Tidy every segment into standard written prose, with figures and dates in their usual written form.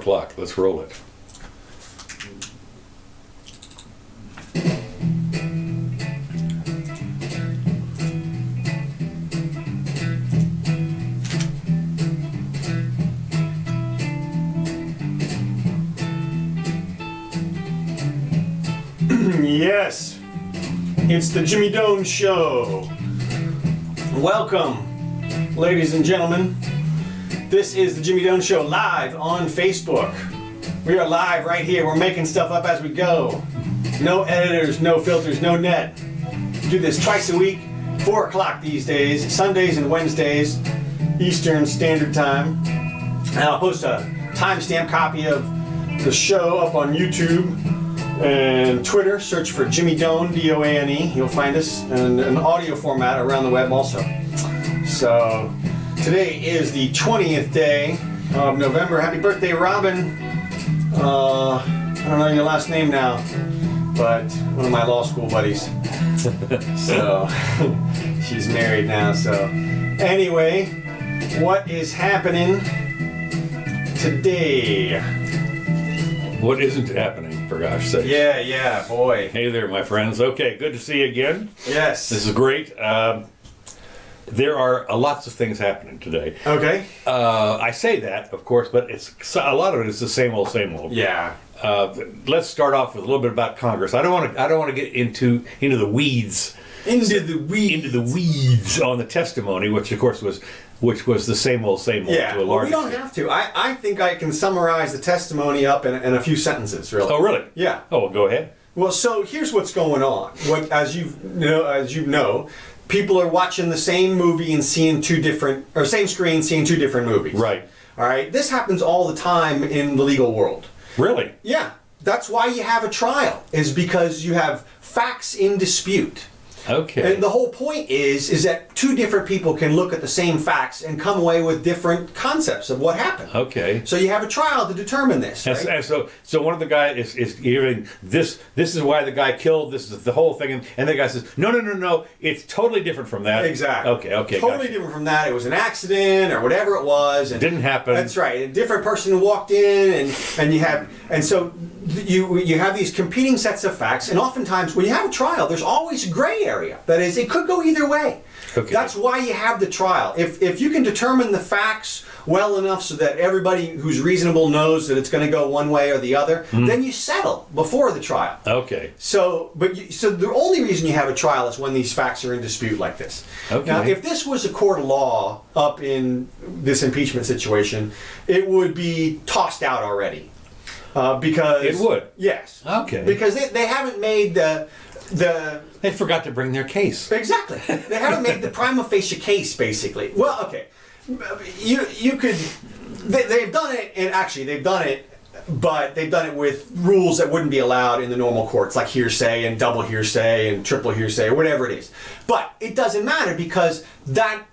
o'clock. Let's roll it. Yes, it's the Jimmy Doane Show. Welcome, ladies and gentlemen. This is the Jimmy Doane Show live on Facebook. We are live right here. We're making stuff up as we go. No editors, no filters, no net. We do this twice a week, 4 o'clock these days, Sundays and Wednesdays, Eastern Standard Time. And I'll post a timestamp copy of the show up on YouTube and Twitter. Search for Jimmy Doane, D-O-A-N-E. You'll find us in an audio format around the web also. So today is the 20th day of November. Happy birthday, Robin. I don't know your last name now, but one of my law school buddies. So she's married now. So anyway, what is happening today? What isn't happening, for gosh sake? Yeah, boy. Hey there, my friends. Okay, good to see you again. Yes. This is great. There are lots of things happening today. Okay. I say that, of course, but a lot of it is the same old, same old. Yeah. Let's start off with a little bit about Congress. I don't want to get into the weeds. Into the weeds on the testimony, which of course was the same old to a large we don't have to. I think I can summarize the testimony up in a few sentences, really. Oh, really? Yeah. Oh, well, go ahead. Well, so here's what's going on. As you know, people are watching the same movie and seeing same screen, seeing two different movies. Right. All right. This happens all the time in the legal world. Really? Yeah. That's why you have a trial, is because you have facts in dispute. Okay. And the whole point is that two different people can look at the same facts and come away with different concepts of what happened. Okay. So you have a trial to determine this. Right? And so one of the guys is giving this is why the guy killed, this is the whole thing, and the guy says, no, it's totally different from that. Exactly. Okay. Totally different from that. It was an accident or whatever it was. And didn't happen. That's right. A different person walked in and so you have these competing sets of facts, and oftentimes when you have a trial, there's always a gray area. That is, it could go either way. Okay. That's why you have the trial. If you can determine the facts well enough so that everybody who's reasonable knows that it's going to go one way or the other, then you settle before the trial. Okay. So the only reason you have a trial is when these facts are in dispute like this. Okay. Now, if this was a court of law up in this impeachment situation, it would be tossed out already. Because it would. Yes. Okay. Because they haven't made the They forgot to bring their case. Exactly. They haven't made the prima facie case, basically. Well, okay. You could. They've done it, and actually they've done it, but they've done it with rules that wouldn't be allowed in the normal courts, like hearsay and double hearsay and triple hearsay or whatever it is. But it doesn't matter because that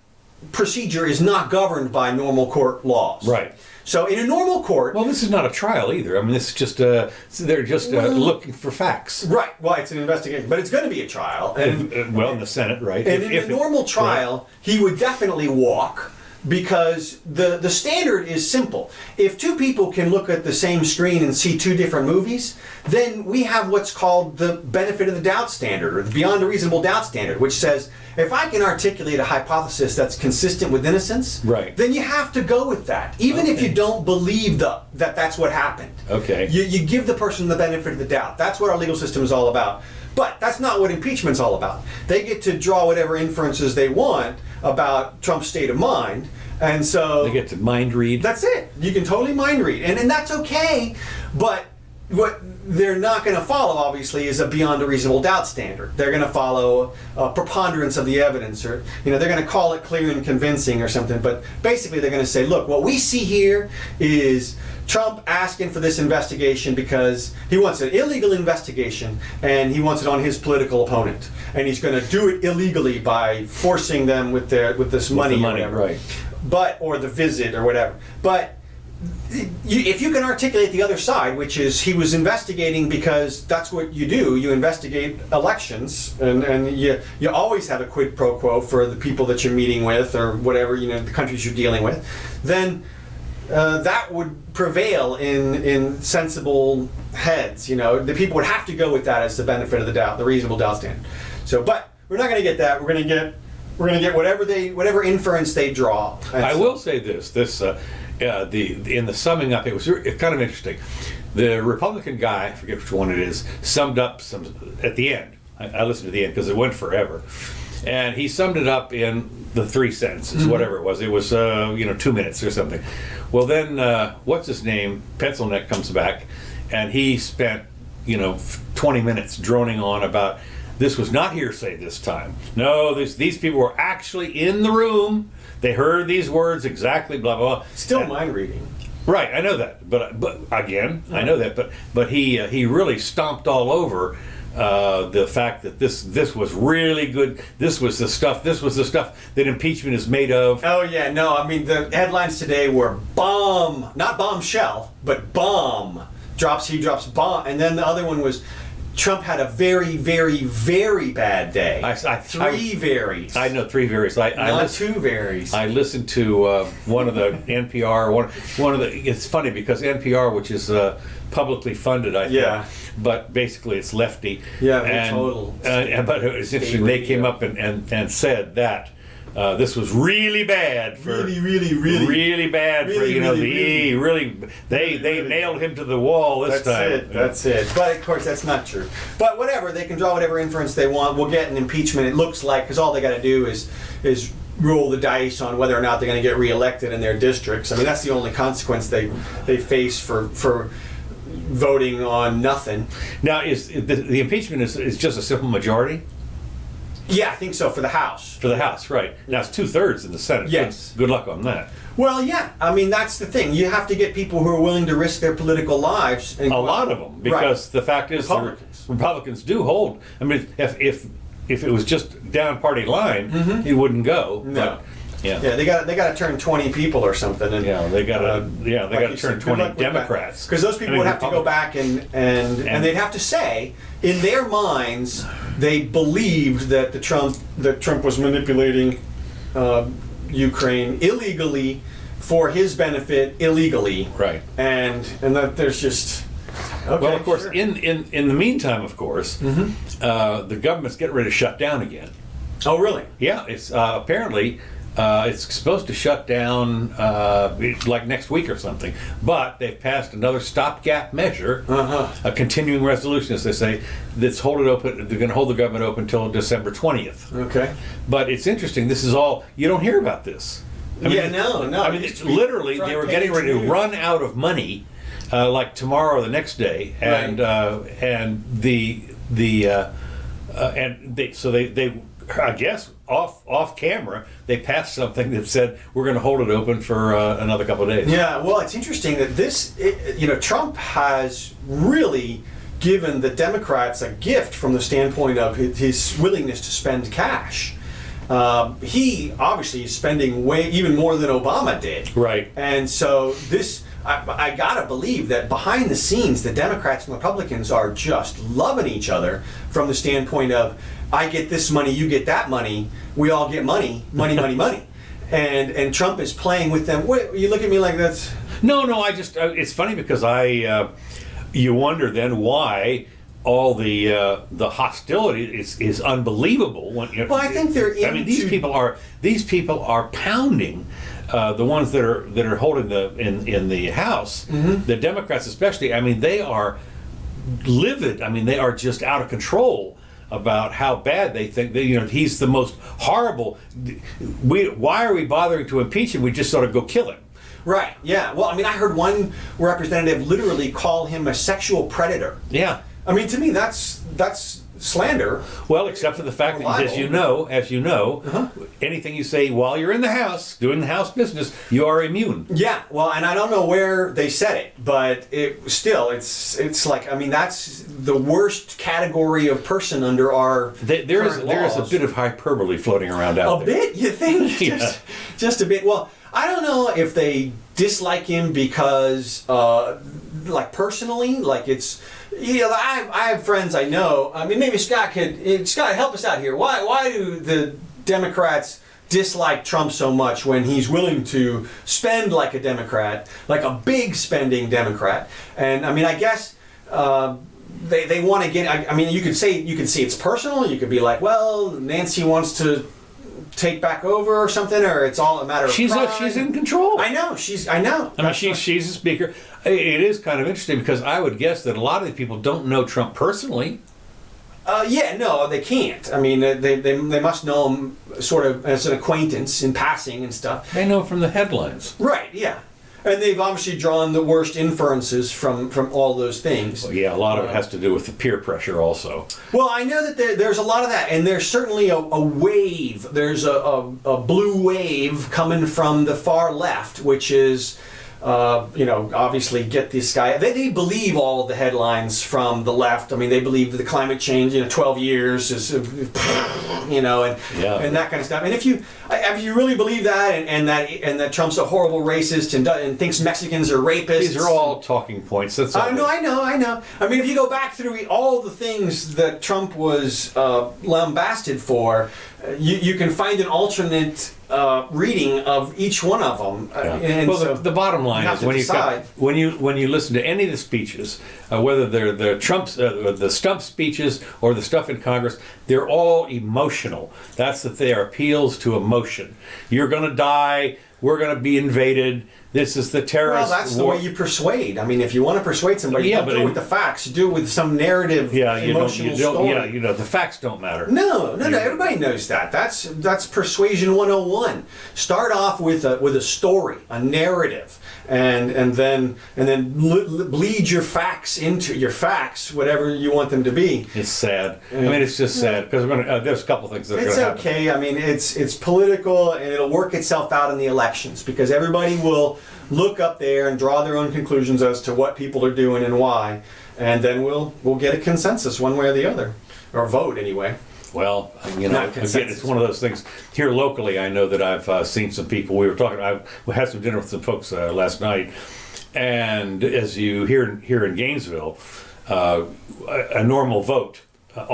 procedure is not governed by normal court laws. Right. So in a normal court... Well, this is not a trial either. I mean, this is just, they're just looking for facts. Right. Well, it's an investigation, but it's going to be a trial. And, in the Senate, right? And in a normal trial, right, he would definitely walk, because the standard is simple. If two people can look at the same screen and see two different movies, then we have what's called the benefit of the doubt standard, or the beyond a reasonable doubt standard, which says, if I can articulate a hypothesis that's consistent with innocence, right, then you have to go with that, even if you don't believe that that's what happened. Okay. You give the person the benefit of the doubt. That's what our legal system is all about. But that's not what impeachment's all about. They get to draw whatever inferences they want about Trump's state of mind, and so they get to mind read. That's it. You can totally mind read, and that's okay. But what they're not going to follow, obviously, is a beyond a reasonable doubt standard. They're going to follow a preponderance of the evidence, or they're going to call it clear and convincing or something. But basically, they're going to say, look, what we see here is Trump asking for this investigation because he wants an illegal investigation, and he wants it on his political opponent, and he's going to do it illegally by forcing them with this money, or whatever. Right? Or the visit or whatever. But if you can articulate the other side, which is he was investigating because that's what you do, you investigate elections, and you always have a quid pro quo for the people that you're meeting with or whatever, the countries you're dealing with, then that would prevail in sensible heads. The people would have to go with that as the benefit of the doubt, the reasonable doubt standard. So, but we're not going to get that. We're going to get whatever inference they draw. I will say this in the summing up, it's kind of interesting. The Republican guy, I forget which one it is, summed up at the end. I listened to the end because it went forever, and he summed it up in the 3 sentences, whatever it was. It was 2 minutes or something. Well, then what's his name? Pencilneck comes back, and he spent 20 minutes droning on about this was not hearsay this time. No, these people were actually in the room. They heard these words exactly. Blah blah blah. Still mind reading. Right, I know that, but again, I know that, but he really stomped all over the fact that this was really good. This was the stuff that impeachment is made of. Oh yeah, no, I mean the headlines today were bomb, not bombshell, but bomb. He drops bomb, and then the other one was Trump had a very, very, very bad day. Three varies. I know 3 varies. Not 2 varies. I listened to one of the NPR. One of the. It's funny because NPR, which is publicly funded, I think. Yeah. But basically, it's lefty. Yeah, and, total. But it was interesting. They came up and said that. This was really bad for really bad for they nailed him to the wall this time. That's it. But of course that's not true. But whatever, they can draw whatever inference they want. We'll get an impeachment. It looks like because all they got to do is roll the dice on whether or not they're going to get reelected in their districts. I mean that's the only consequence they face for voting on nothing. Now is the impeachment is just a simple majority? Yeah, I think so, for the House. For the House, right. Now, it's 2/3 in the Senate. Yes. Good luck on that. Well, yeah. I mean, that's the thing. You have to get people who are willing to risk their political lives. A lot of them, because the fact is Republicans do hold. I mean, if it was just down party line, it wouldn't go. No. But, yeah, they got to turn 20 people or something. And, they got to turn 20 Democrats. Because those people would have to go back and they'd have to say, in their minds, they believed that Trump was manipulating Ukraine illegally for his benefit illegally. Right. And that there's just. Okay, well, of course, sure. in the meantime, of course, the government's getting ready to shut down again. Oh, really? Yeah, it's apparently. It's supposed to shut down like next week or something, but they've passed another stopgap measure, a continuing resolution, as they say, that's hold it open. They're going to hold the government open until December 20th. Okay. But it's interesting. This is all you don't hear about this. No. I mean, it's literally, they were getting ready to run out of money, like tomorrow or the next day, and so they. I guess off camera they passed something that said we're going to hold it open for another couple of days. Yeah, well, it's interesting that Trump has really given the Democrats a gift from the standpoint of his willingness to spend cash. He obviously is spending even more than Obama did. Right. And so I gotta believe that behind the scenes, the Democrats and Republicans are just loving each other from the standpoint of, I get this money, you get that money, we all get money. And Trump is playing with them. What, you look at me like that's... No, I just, it's funny because you wonder then why all the hostility is unbelievable. When, well, I think they're into... I mean, these people are pounding the ones that are holding in the House, the Democrats especially. I mean, they are livid. I mean, they are just out of control about how bad they think that, he's the most horrible. Why are we bothering to impeach him? We just sort of go kill him. Right. Yeah. Well, I mean, I heard one representative literally call him a sexual predator. Yeah. I mean, to me, that's slander. Well, except for the fact that, as you know, anything you say while you're in the House, doing the House business, you are immune. Yeah, well, and I don't know where they said it, but it's like, I mean, that's the worst category of person under our there is a bit of hyperbole floating around out there. A bit, you think? Yeah. Just a bit. Well, I don't know if they dislike him because, like, personally, like it's. I have friends I know. I mean, maybe Scott help us out here. Why do the Democrats dislike Trump so much when he's willing to spend like a Democrat, like a big spending Democrat. And I mean, I guess they want to get. I mean, you could say it's personal. You could be like, well, Nancy wants to take back over or something, or it's all a matter of pride. She's in control. I know. I mean, she's a speaker. It is kind of interesting because I would guess that a lot of these people don't know Trump personally. Yeah, no, they can't. I mean, they must know him sort of as an acquaintance in passing and stuff. They know from the headlines. Right, yeah. And they've obviously drawn the worst inferences from all those things. Well, yeah, a lot of it has to do with the peer pressure also. Well, I know that there's a lot of that, and there's certainly a wave. There's a blue wave coming from the far left, which is... obviously get this guy. They believe all of the headlines from the left. I mean, they believe that the climate change, 12 years is, and that kind of stuff. And if you really believe that, and that Trump's a horrible racist and thinks Mexicans are rapists, these are all talking points. That's all. I know. I mean, if you go back through all the things that Trump was lambasted for, you can find an alternate reading of each one of them. And well, so the bottom line is when you listen to any of the speeches, whether they're the stump speeches or the stuff in Congress, they're all emotional. That's that they are appeals to emotion. You're going to die. We're going to be invaded. This is the terrorist war. Well, that's war. The way you persuade. I mean, if you want to persuade somebody, don't do it with the facts. You do it with some narrative, emotional story. Yeah, the facts don't matter. No. Everybody knows that. That's persuasion 101. Start off with a story, a narrative, and then bleed your facts into your facts, whatever you want them to be. It's sad. I mean, it's just sad because there's a couple things that are going to happen. It's okay. I mean, it's political, and it'll work itself out in the elections because everybody will look up there and draw their own conclusions as to what people are doing and why, and then we'll get a consensus one way or the other, or vote anyway. Well, again, it's one of those things. Here locally, I know that I've seen some people. We had some dinner with some folks last night, and as you hear here in Gainesville, a normal vote, when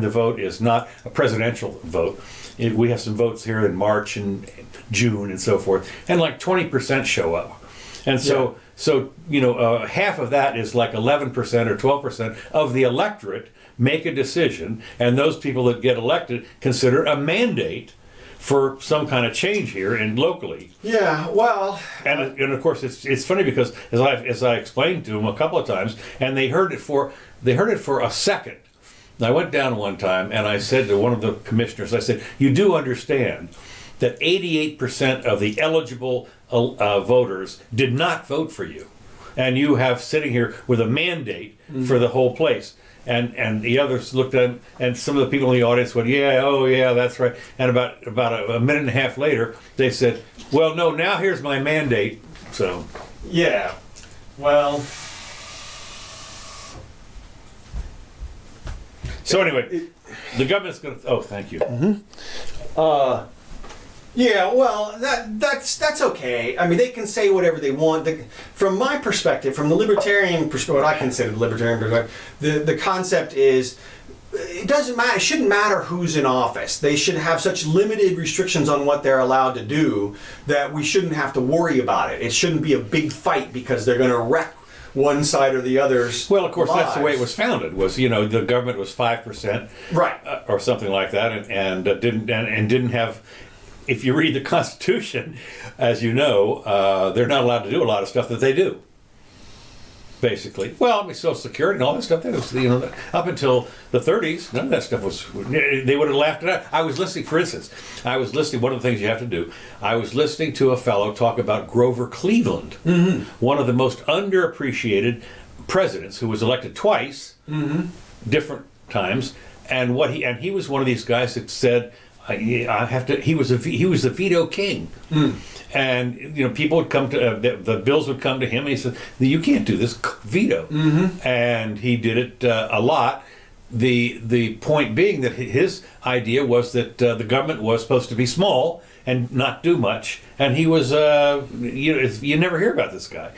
the vote is not a presidential vote. We have some votes here in March and June and so forth, and like 20% show up. And so half of that is like 11% or 12% of the electorate make a decision, and those people that get elected consider a mandate for some kind of change here and locally. Yeah, well, and of course it's funny because as I explained to them a couple of times, and they heard it for a second. I went down one time and I said to one of the commissioners, I said, you do understand that 88% of the eligible voters did not vote for you. And you have sitting here with a mandate for the whole place. And the others looked at him, and some of the people in the audience went, yeah, that's right. And about a minute and a half later, they said, well, no, now here's my mandate. So. Yeah, well. So anyway, the government's going to. Oh, thank you. Yeah, well, that's okay. I mean, they can say whatever they want. From my perspective, from the libertarian perspective, what I consider the libertarian perspective, the concept is it doesn't matter. It shouldn't matter who's in office. They should have such limited restrictions on what they're allowed to do that we shouldn't have to worry about it. It shouldn't be a big fight because they're going to wreck one side or the other's. Well, of course, lives. That's the way it was founded. Was the government was 5%, right, or something like that, and didn't have. If you read the Constitution, as you know, they're not allowed to do a lot of stuff that they do. Basically, well, I mean, Social Security and all that stuff. That was, up until the 30s, none of that stuff was. They would have laughed it out. I was listening, for instance. One of the things you have to do. I was listening to a fellow talk about Grover Cleveland, one of the most underappreciated presidents who was elected twice, different times, and he was one of these guys that said. He was the veto king, and people would come to the bills would come to him, and he said, "You can't do this, veto," and he did it a lot. The point being that his idea was that the government was supposed to be small and not do much, and he was you never hear about this guy.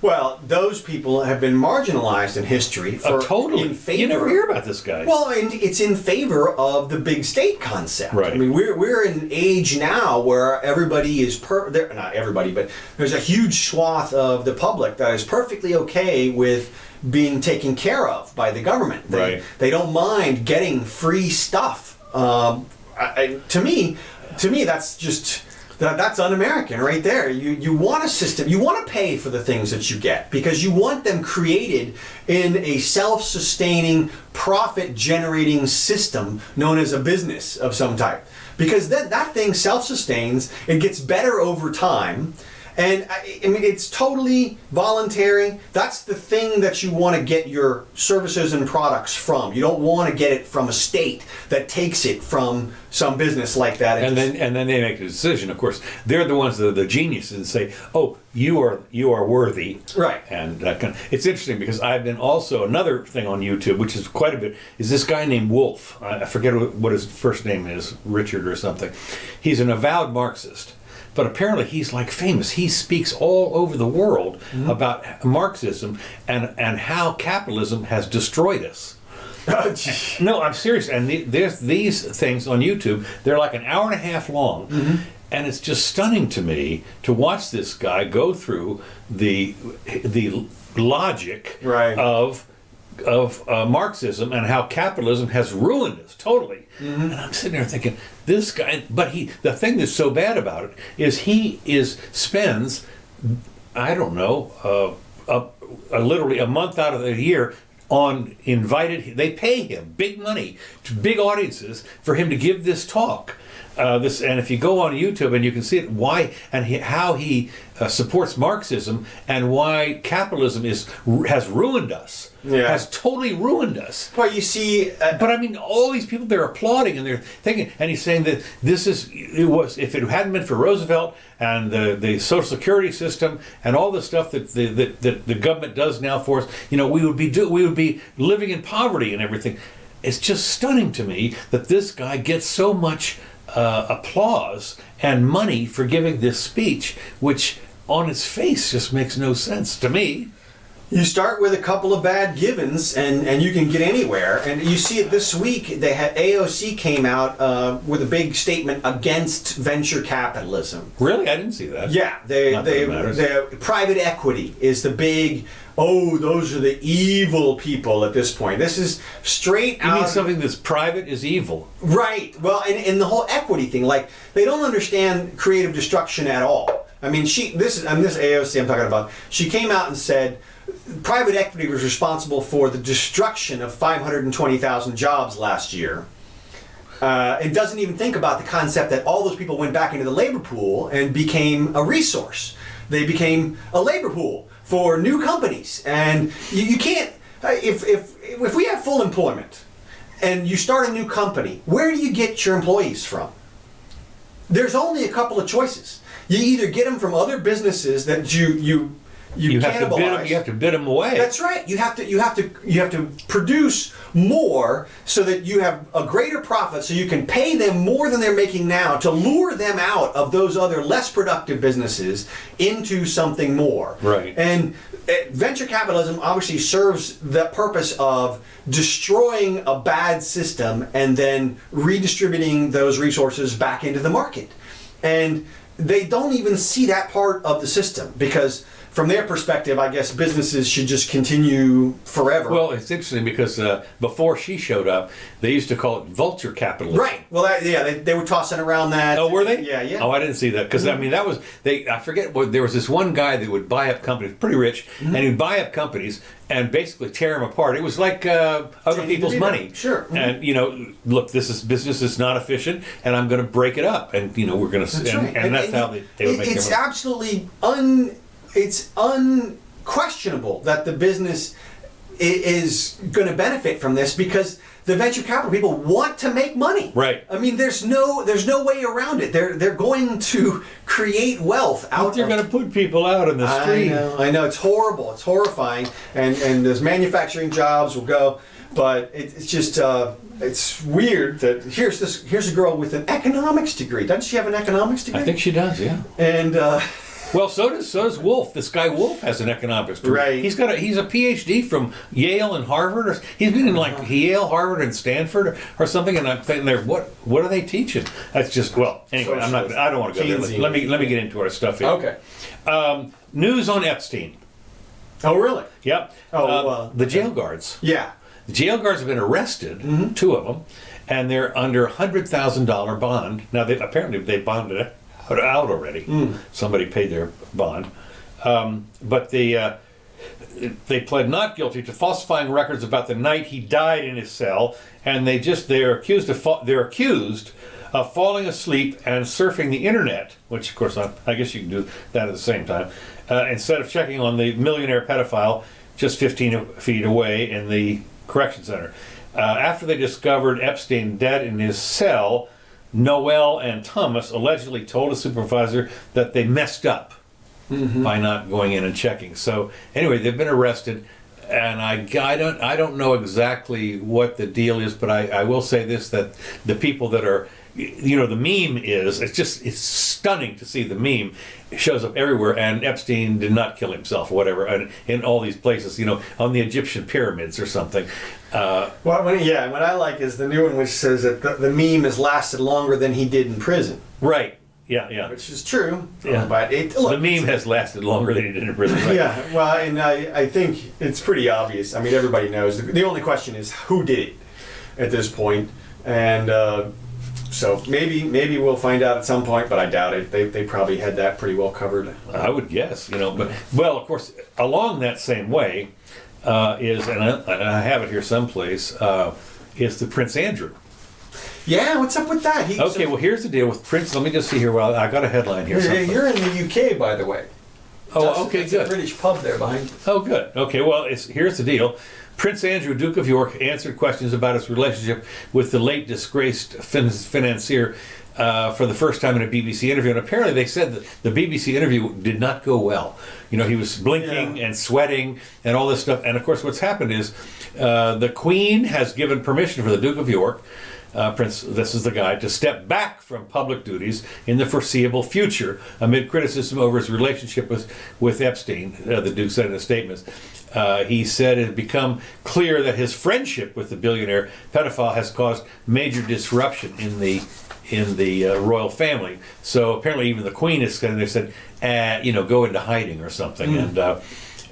Well, those people have been marginalized in history for totally. in favor. You never hear about this guy. Well, and it's in favor of the big state concept. Right. I mean, we're in an age now where everybody is not everybody, but there's a huge swath of the public that is perfectly okay with being taken care of by the government. They don't mind getting free stuff. To me, that's just. That's un-American right there. You want a system, you want to pay for the things that you get because you want them created in a self-sustaining, profit-generating system known as a business of some type. Because that thing self-sustains, it gets better over time, and I mean it's totally voluntary. That's the thing that you want to get your services and products from. You don't want to get it from a state that takes it from some business like that. And then they make a decision. Of course, they're the ones that are the geniuses and say, "Oh, you are worthy." Right. And it's interesting because I've been also another thing on YouTube, which is quite a bit, is this guy named Wolf. I forget what his first name is, Richard or something. He's an avowed Marxist. But apparently he's like famous. He speaks all over the world about Marxism and how capitalism has destroyed us. No, I'm serious. And there's these things on YouTube. They're like an hour and a half long. And it's just stunning to me to watch this guy go through the logic of Marxism and how capitalism has ruined us totally. And I'm sitting there thinking, this guy, but the thing that's so bad about it is he spends, I don't know, literally a month out of the year on they pay him big money to big audiences for him to give this talk. And if you go on YouTube and you can see it, why and how he supports Marxism and why capitalism has ruined us, has totally ruined us. Well, you see, but I mean, all these people, they're applauding and they're thinking, and he's saying that if it hadn't been for Roosevelt and the Social Security system and all the stuff that the government does now for us, we would be living in poverty and everything. It's just stunning to me that this guy gets so much applause and money for giving this speech, which on its face just makes no sense to me. You start with a couple of bad givens and you can get anywhere. And you see it this week. They had AOC came out with a big statement against venture capitalism. Really? I didn't see that. Yeah, the private equity is the big. Oh, those are the evil people at this point. This is straight out. You mean something that's private is evil? Right. Well, and the whole equity thing, like they don't understand creative destruction at all. I mean, this AOC I'm talking about. She came out and said private equity was responsible for the destruction of 520,000 jobs last year. It doesn't even think about the concept that all those people went back into the labor pool and became a resource. They became a labor pool for new companies, and you can't. If we have full employment, and you start a new company, where do you get your employees from? There's only a couple of choices. You either get them from other businesses that you cannibalize. You have to bid them away. That's right. You have to produce more so that you have a greater profit, so you can pay them more than they're making now to lure them out of those other less productive businesses into something more. Right. And venture capitalism obviously serves the purpose of destroying a bad system and then redistributing those resources back into the market. And they don't even see that part of the system because from their perspective, I guess businesses should just continue forever. Well, it's interesting because before she showed up, they used to call it vulture capitalism. Right. Well, they were tossing around that. Oh, were they? Yeah. Oh, I didn't see that because I mean that was I forget what there was this one guy that would buy up companies, pretty rich, and he'd buy up companies and basically tear them apart. It was like other people's money. Sure. And look, business is not efficient, and I'm going to break it up, and we're going to, and that's how they would make it. It's their money. absolutely it's unquestionable that the business is going to benefit from this because the venture capital people want to make money. Right. I mean, there's no way around it. They're going to create wealth out. They're going to put people out in the street. I know. It's horrible. It's horrifying. And those manufacturing jobs will go. But it's just it's weird that here's a girl with an economics degree. Doesn't she have an economics degree? I think she does. Yeah. And Well, so does Wolf. This guy Wolf has an economics degree. Right. He's a PhD from Yale and Harvard. Or he's been in like Yale, Harvard, and Stanford or something. And I'm thinking, there, what are they teaching? That's just anyway. I don't want to go there. Let me get into our stuff here. Okay. News on Epstein. Oh, really? Yep. The jail guards. Yeah. The jail guards have been arrested, 2 of them, and they're under $100,000 bond. Now, apparently they bonded it out already. Somebody paid their bond. But they pled not guilty to falsifying records about the night he died in his cell, and they're accused of falling asleep and surfing the internet, which of course I guess you can do that at the same time, instead of checking on the millionaire pedophile just 15 feet away in the correction center. After they discovered Epstein dead in his cell, Noel and Thomas allegedly told a supervisor that they messed up by not going in and checking. So anyway, they've been arrested, and I don't know exactly what the deal is, but I will say this, that the people that are, the meme is, it's stunning to see the meme. It shows up everywhere, and Epstein did not kill himself or whatever, and in all these places, on the Egyptian pyramids or something. What I like is the new one, which says that the meme has lasted longer than he did in prison. Right. Yeah. Which is true. Yeah. But the meme has lasted longer than he did in prison. Right? Yeah. Well, and I think it's pretty obvious. I mean, everybody knows. The only question is who did it at this point, and so maybe we'll find out at some point, but I doubt it. They probably had that pretty well covered. I would guess, but of course, along that same way is, and I have it here someplace, is the Prince Andrew. Yeah, what's up with that? Well, here's the deal with Prince. Let me just see here. Well, I got a headline here. You're in the UK, by the way. Oh, okay, good. A British pub there behind you. Oh, good. Okay, well, here's the deal. Prince Andrew, Duke of York, answered questions about his relationship with the late disgraced financier for the first time in a BBC interview. And apparently they said that the BBC interview did not go well. He was blinking and sweating and all this stuff. And of course, what's happened is the Queen has given permission for the Duke of York, Prince, this is the guy, to step back from public duties in the foreseeable future amid criticism over his relationship with Epstein, the Duke said in a statement. He said it had become clear that his friendship with the billionaire pedophile has caused major disruption in the royal family. So apparently even the Queen is saying, they said, go into hiding or something. And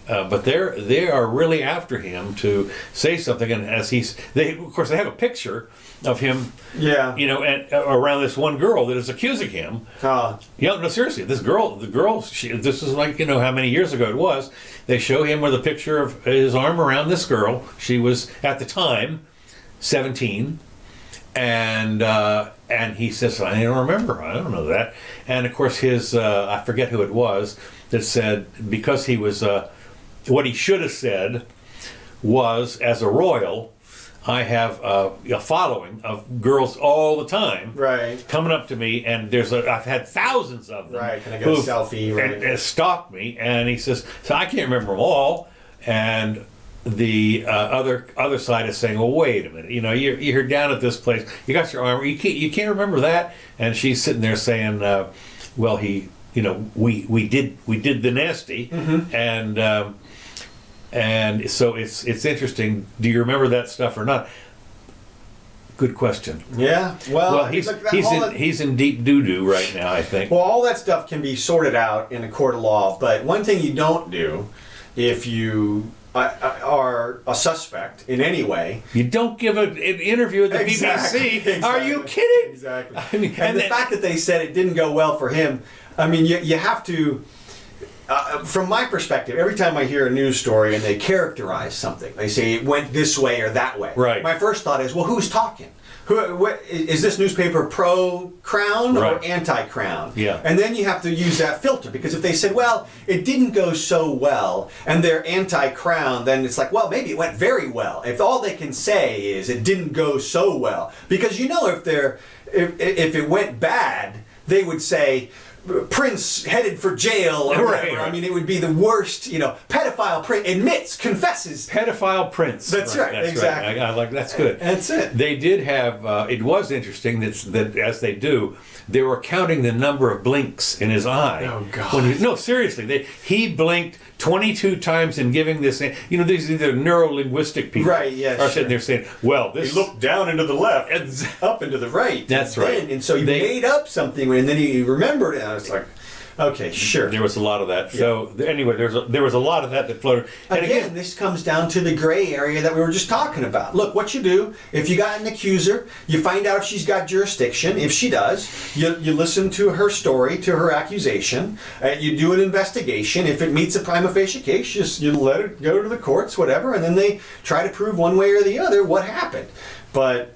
but they are really after him to say something. And as they have a picture of him, and around this one girl that is accusing him. No, seriously, this girl, this is like, how many years ago it was. They show him with a picture of his arm around this girl. She was, at the time, 17. And he says, I don't remember, I don't know that. And of course his, I forget who it was, that said, because he was, what he should have said was, as a royal, I have a following of girls all the time, coming up to me, and I've had thousands of them, and I got a selfie, and stalked me, and he says, so I can't remember them all, and the other side is saying, well, wait a minute, you're down at this place, you got your arm, you can't remember that, and she's sitting there saying, well, we did the nasty, and so it's interesting. Do you remember that stuff or not? Good question. Yeah. Well, he's in deep doo-doo right now, I think. Well, all that stuff can be sorted out in a court of law, but one thing you don't do if you are a suspect in any way, you don't give an interview at the BBC. Exactly. Are you kidding? Exactly. And the fact that they said it didn't go well for him, I mean, you have to. From my perspective, every time I hear a news story and they characterize something, they say it went this way or that way. Right. My first thought is, well, who's talking? Is this newspaper pro-Crown or anti-Crown? Yeah. And then you have to use that filter, because if they said, well, it didn't go so well, and they're anti-Crown, then it's like, well, maybe it went very well. If all they can say is it didn't go so well, because if it went bad, they would say, prince headed for jail or whatever. I mean, it would be the worst, pedophile prince admits, confesses. Pedophile prince. That's right, that's exactly. Right. I like that's good. That's it. They did have, it was interesting that as they do, they were counting the number of blinks in his eye. Oh, God. No, seriously. He blinked 22 times in giving this, these are the neuro-linguistic people. Right, yeah, are sitting there saying, well, this... He looked down into the left, up into the right. That's right. And so he made up something, and then he remembered it, and I was like... Okay, sure. There was a lot of that. Yeah. So anyway, there was a lot of that floated. And again, this comes down to the gray area that we were just talking about. Look, what you do, if you got an accuser, you find out if she's got jurisdiction. If she does, you listen to her story, to her accusation. You do an investigation. If it meets a prima facie case, you let it go to the courts, whatever, and then they try to prove one way or the other what happened. But,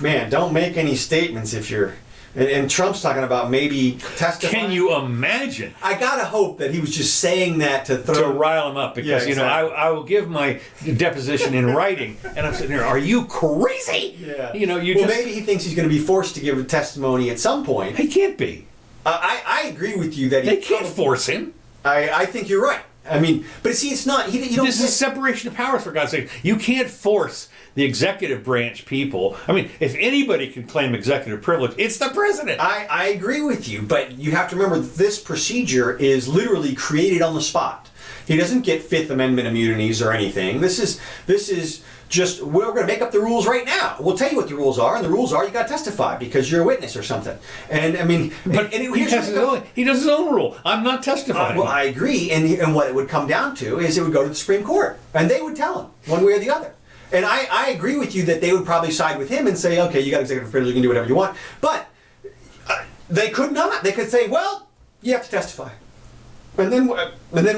man, don't make any statements if you're... And Trump's talking about maybe testifying. Can you imagine? I gotta hope that he was just saying that to rile him up because exactly. I will give my deposition in writing, and I'm sitting there. Are you crazy? Yeah. Maybe he thinks he's going to be forced to give a testimony at some point. He can't be. I agree with you that they can't force him. I think you're right. I mean, but see, it's not. This is separation of powers, for God's sake. You can't force the executive branch people. I mean, if anybody can claim executive privilege, it's the president. I agree with you, but you have to remember this procedure is literally created on the spot. He doesn't get Fifth Amendment immunities or anything. This is just, we're going to make up the rules right now. We'll tell you what the rules are, and the rules are you got to testify because you're a witness or something. And I mean, he does his own rule. I'm not testifying. Well, I agree, and what it would come down to is it would go to the Supreme Court, and they would tell him one way or the other. And I agree with you that they would probably side with him and say, okay, you got executive privilege, you can do whatever you want. But they could not. They could say, well, you have to testify. And then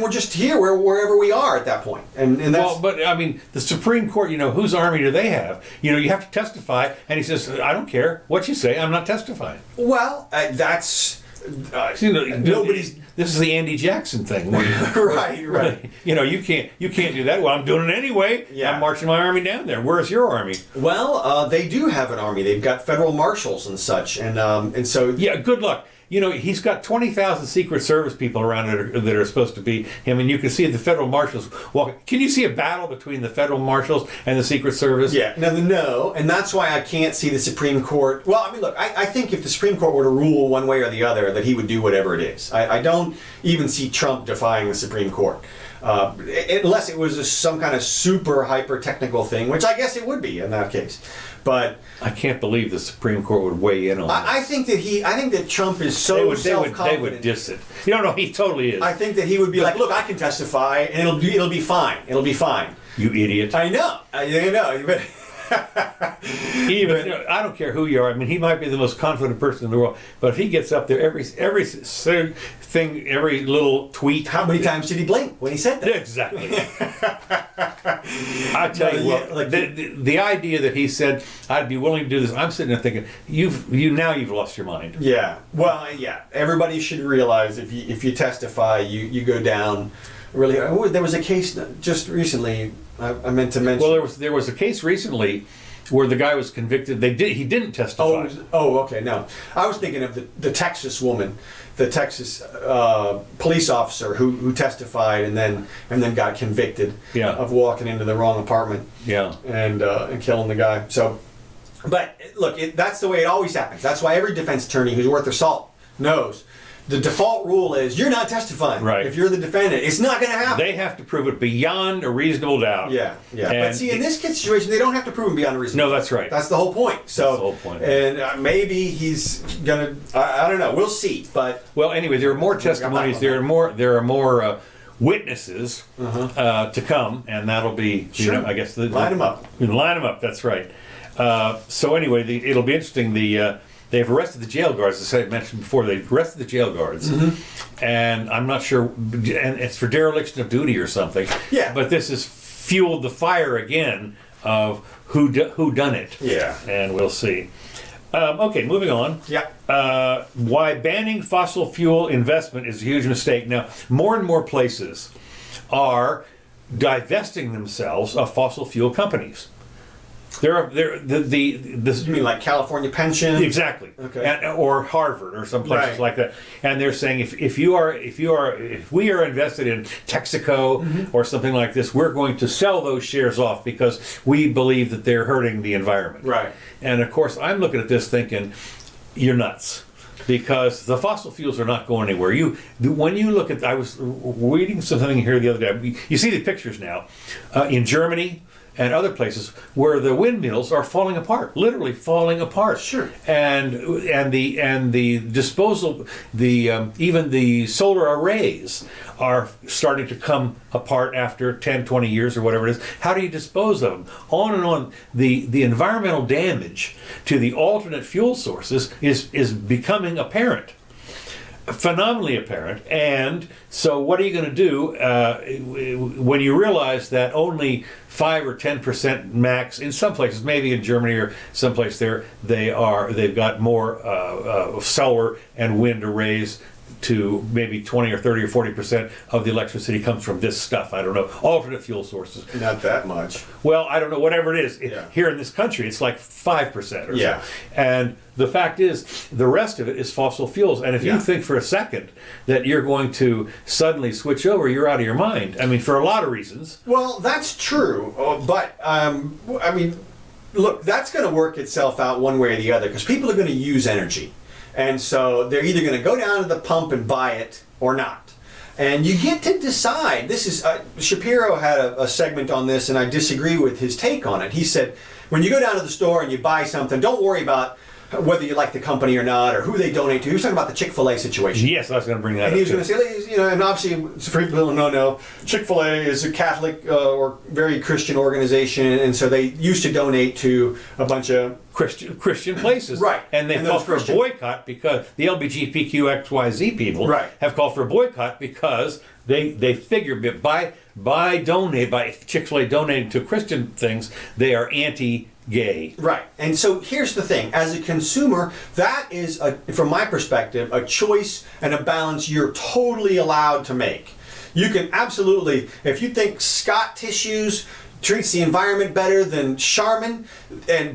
we're just here wherever we are at that point. And that's... Well, but I mean, the Supreme Court, whose army do they have? You have to testify, and he says, I don't care what you say, I'm not testifying. Well, that's... nobody's... This is the Andy Jackson thing. Right. You can't do that. Well, I'm doing it anyway. Yeah. I'm marching my army down there. Where's your army? Well, they do have an army. They've got federal marshals and such, and so... Yeah, good luck. He's got 20,000 Secret Service people around that are supposed to be him, and you can see the federal marshals walking. Can you see a battle between the federal marshals and the Secret Service? Yeah, no, and that's why I can't see the Supreme Court. Well, I mean, look, I think if the Supreme Court were to rule one way or the other, that he would do whatever it is. I don't even see Trump defying the Supreme Court. Unless it was some kind of super hyper technical thing, which I guess it would be in that case. But I can't believe the Supreme Court would weigh in on that. I think that Trump is so self-confident. They would diss it. No, he totally is. I think that he would be like, look, I can testify, and it'll be fine. It'll be fine. You idiot. I know. But I don't care who you are. I mean, he might be the most confident person in the world, but if he gets up there, every thing, every little tweet. How many times did he blink when he said that? Exactly. I tell you what, the idea that he said I'd be willing to do this, I'm sitting there thinking, you've lost your mind. Yeah. Well, yeah. Everybody should realize if you testify, you go down. Really, there was a case just recently. I meant to mention. Well, there was a case recently where the guy was convicted. He didn't testify. Okay. No, I was thinking of the Texas woman, the Texas police officer who testified and then got convicted of walking into the wrong apartment. Yeah. And killing the guy. So, but look, that's the way it always happens. That's why every defense attorney who's worth their salt knows. The default rule is you're not testifying. Right. If you're the defendant, it's not going to happen. They have to prove it beyond a reasonable doubt. Yeah. But see, in this kid's situation, they don't have to prove it beyond a reasonable doubt. No, that's right. That's the whole point. So, that's the whole point. And maybe he's going to, I don't know, we'll see. But well, anyway, there are more testimonies. There are more witnesses to come, and that'll be, sure. I guess. Line them up. Line them up, that's right. So anyway, it'll be interesting. They've arrested the jail guards, as I mentioned before. They've arrested the jail guards, and I'm not sure, and it's for dereliction of duty or something. Yeah. But this has fueled the fire again of who done it. Yeah. And we'll see. Okay, moving on. Yeah. Why banning fossil fuel investment is a huge mistake. Now, more and more places are divesting themselves of fossil fuel companies. You mean like California pension? Exactly. Okay. Or Harvard or some places Right. like that. And they're saying if we are invested in Texaco or something like this, we're going to sell those shares off because we believe that they're hurting the environment. Right. And of course, I'm looking at this thinking, you're nuts. Because the fossil fuels are not going anywhere. When you look at, I was reading something here the other day. You see the pictures now in Germany and other places where the windmills are falling apart, literally falling apart. Sure. And the disposal, even the solar arrays are starting to come apart after 10, 20 years or whatever it is. How do you dispose of them? On and on. The environmental damage to the alternate fuel sources is becoming apparent. Phenomenally apparent. And so what are you going to do when you realize that only 5 or 10% max in some places, maybe in Germany or someplace there, they've got more solar and wind arrays to maybe 20 or 30 or 40% of the electricity comes from this stuff. I don't know. Alternate fuel sources. Not that much. Well, I don't know. Whatever it is. Yeah. Here in this country, it's like 5% or Yeah. so. And the fact is, the rest of it is fossil fuels. And if you think for a second that you're going to suddenly switch over, you're out of your mind. I mean, for a lot of reasons. Well, that's true. But, I mean, look, that's going to work itself out one way or the other because people are going to use energy. And so they're either going to go down to the pump and buy it or not. And you get to decide. This is Shapiro had a segment on this, and I disagree with his take on it. He said, when you go down to the store and you buy something, don't worry about whether you like the company or not or who they donate to. He was talking about the Chick-fil-A situation. Yes, I was going to bring that up. And he was going to say, ladies, and obviously, for people who don't know, Chick-fil-A is a Catholic or very Christian organization, and so they used to donate to a bunch of Christian places. Right. And they called for a boycott because the LGBTQXYZ people have called for a boycott because they figure by Chick-fil-A donating to Christian things, they are anti-gay. Right. And so here's the thing. As a consumer, that is, from my perspective, a choice and a balance you're totally allowed to make. You can absolutely, if you think Scott tissues treats the environment better than Charmin,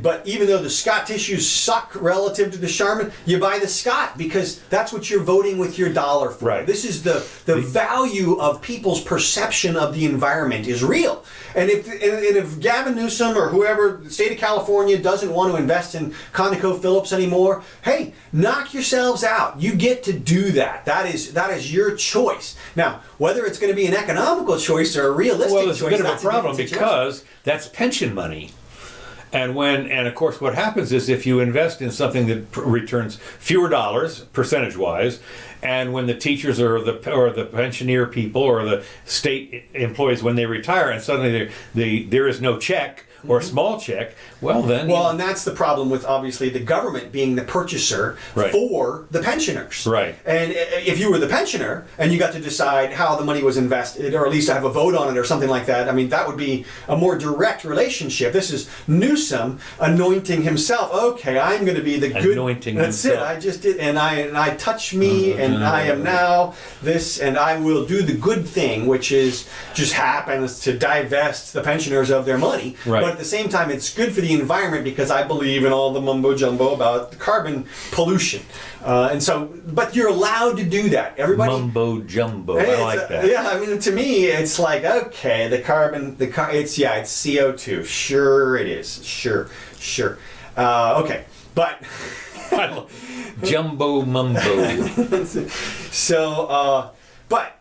but even though the Scott tissues suck relative to the Charmin, you buy the Scott because that's what you're voting with your dollar for. Right. This is the value of people's perception of the environment is real. And if Gavin Newsom or whoever, the state of California, doesn't want to invest in ConocoPhillips anymore, hey, knock yourselves out. You get to do that. That is your choice. Now, whether it's going to be an economical choice or a realistic choice, it's a bit of a problem because that's pension money. And of course what happens is if you invest in something that returns fewer dollars percentage-wise, and when the teachers or the pensioner people or the state employees, when they retire and suddenly there is no check or a small check, well then... Well, and that's the problem with obviously the government being the purchaser for the pensioners. Right. And if you were the pensioner and you got to decide how the money was invested, or at least have a vote on it or something like that, I mean, that would be a more direct relationship. This is Newsom anointing himself. Okay, I'm going to be the good... Anointing That's himself. it. I just did, and I touch me, and I am now this, and I will do the good thing, which is just happens to divest the pensioners of their money. Right. But at the same time, it's good for the environment because I believe in all the mumbo jumbo about the carbon pollution, and so. But you're allowed to do that. Everybody mumbo jumbo. I like that. Yeah, I mean, to me, it's like okay, it's CO2. Sure, it is. Sure. Okay, but Jumbo mumbo. So, but.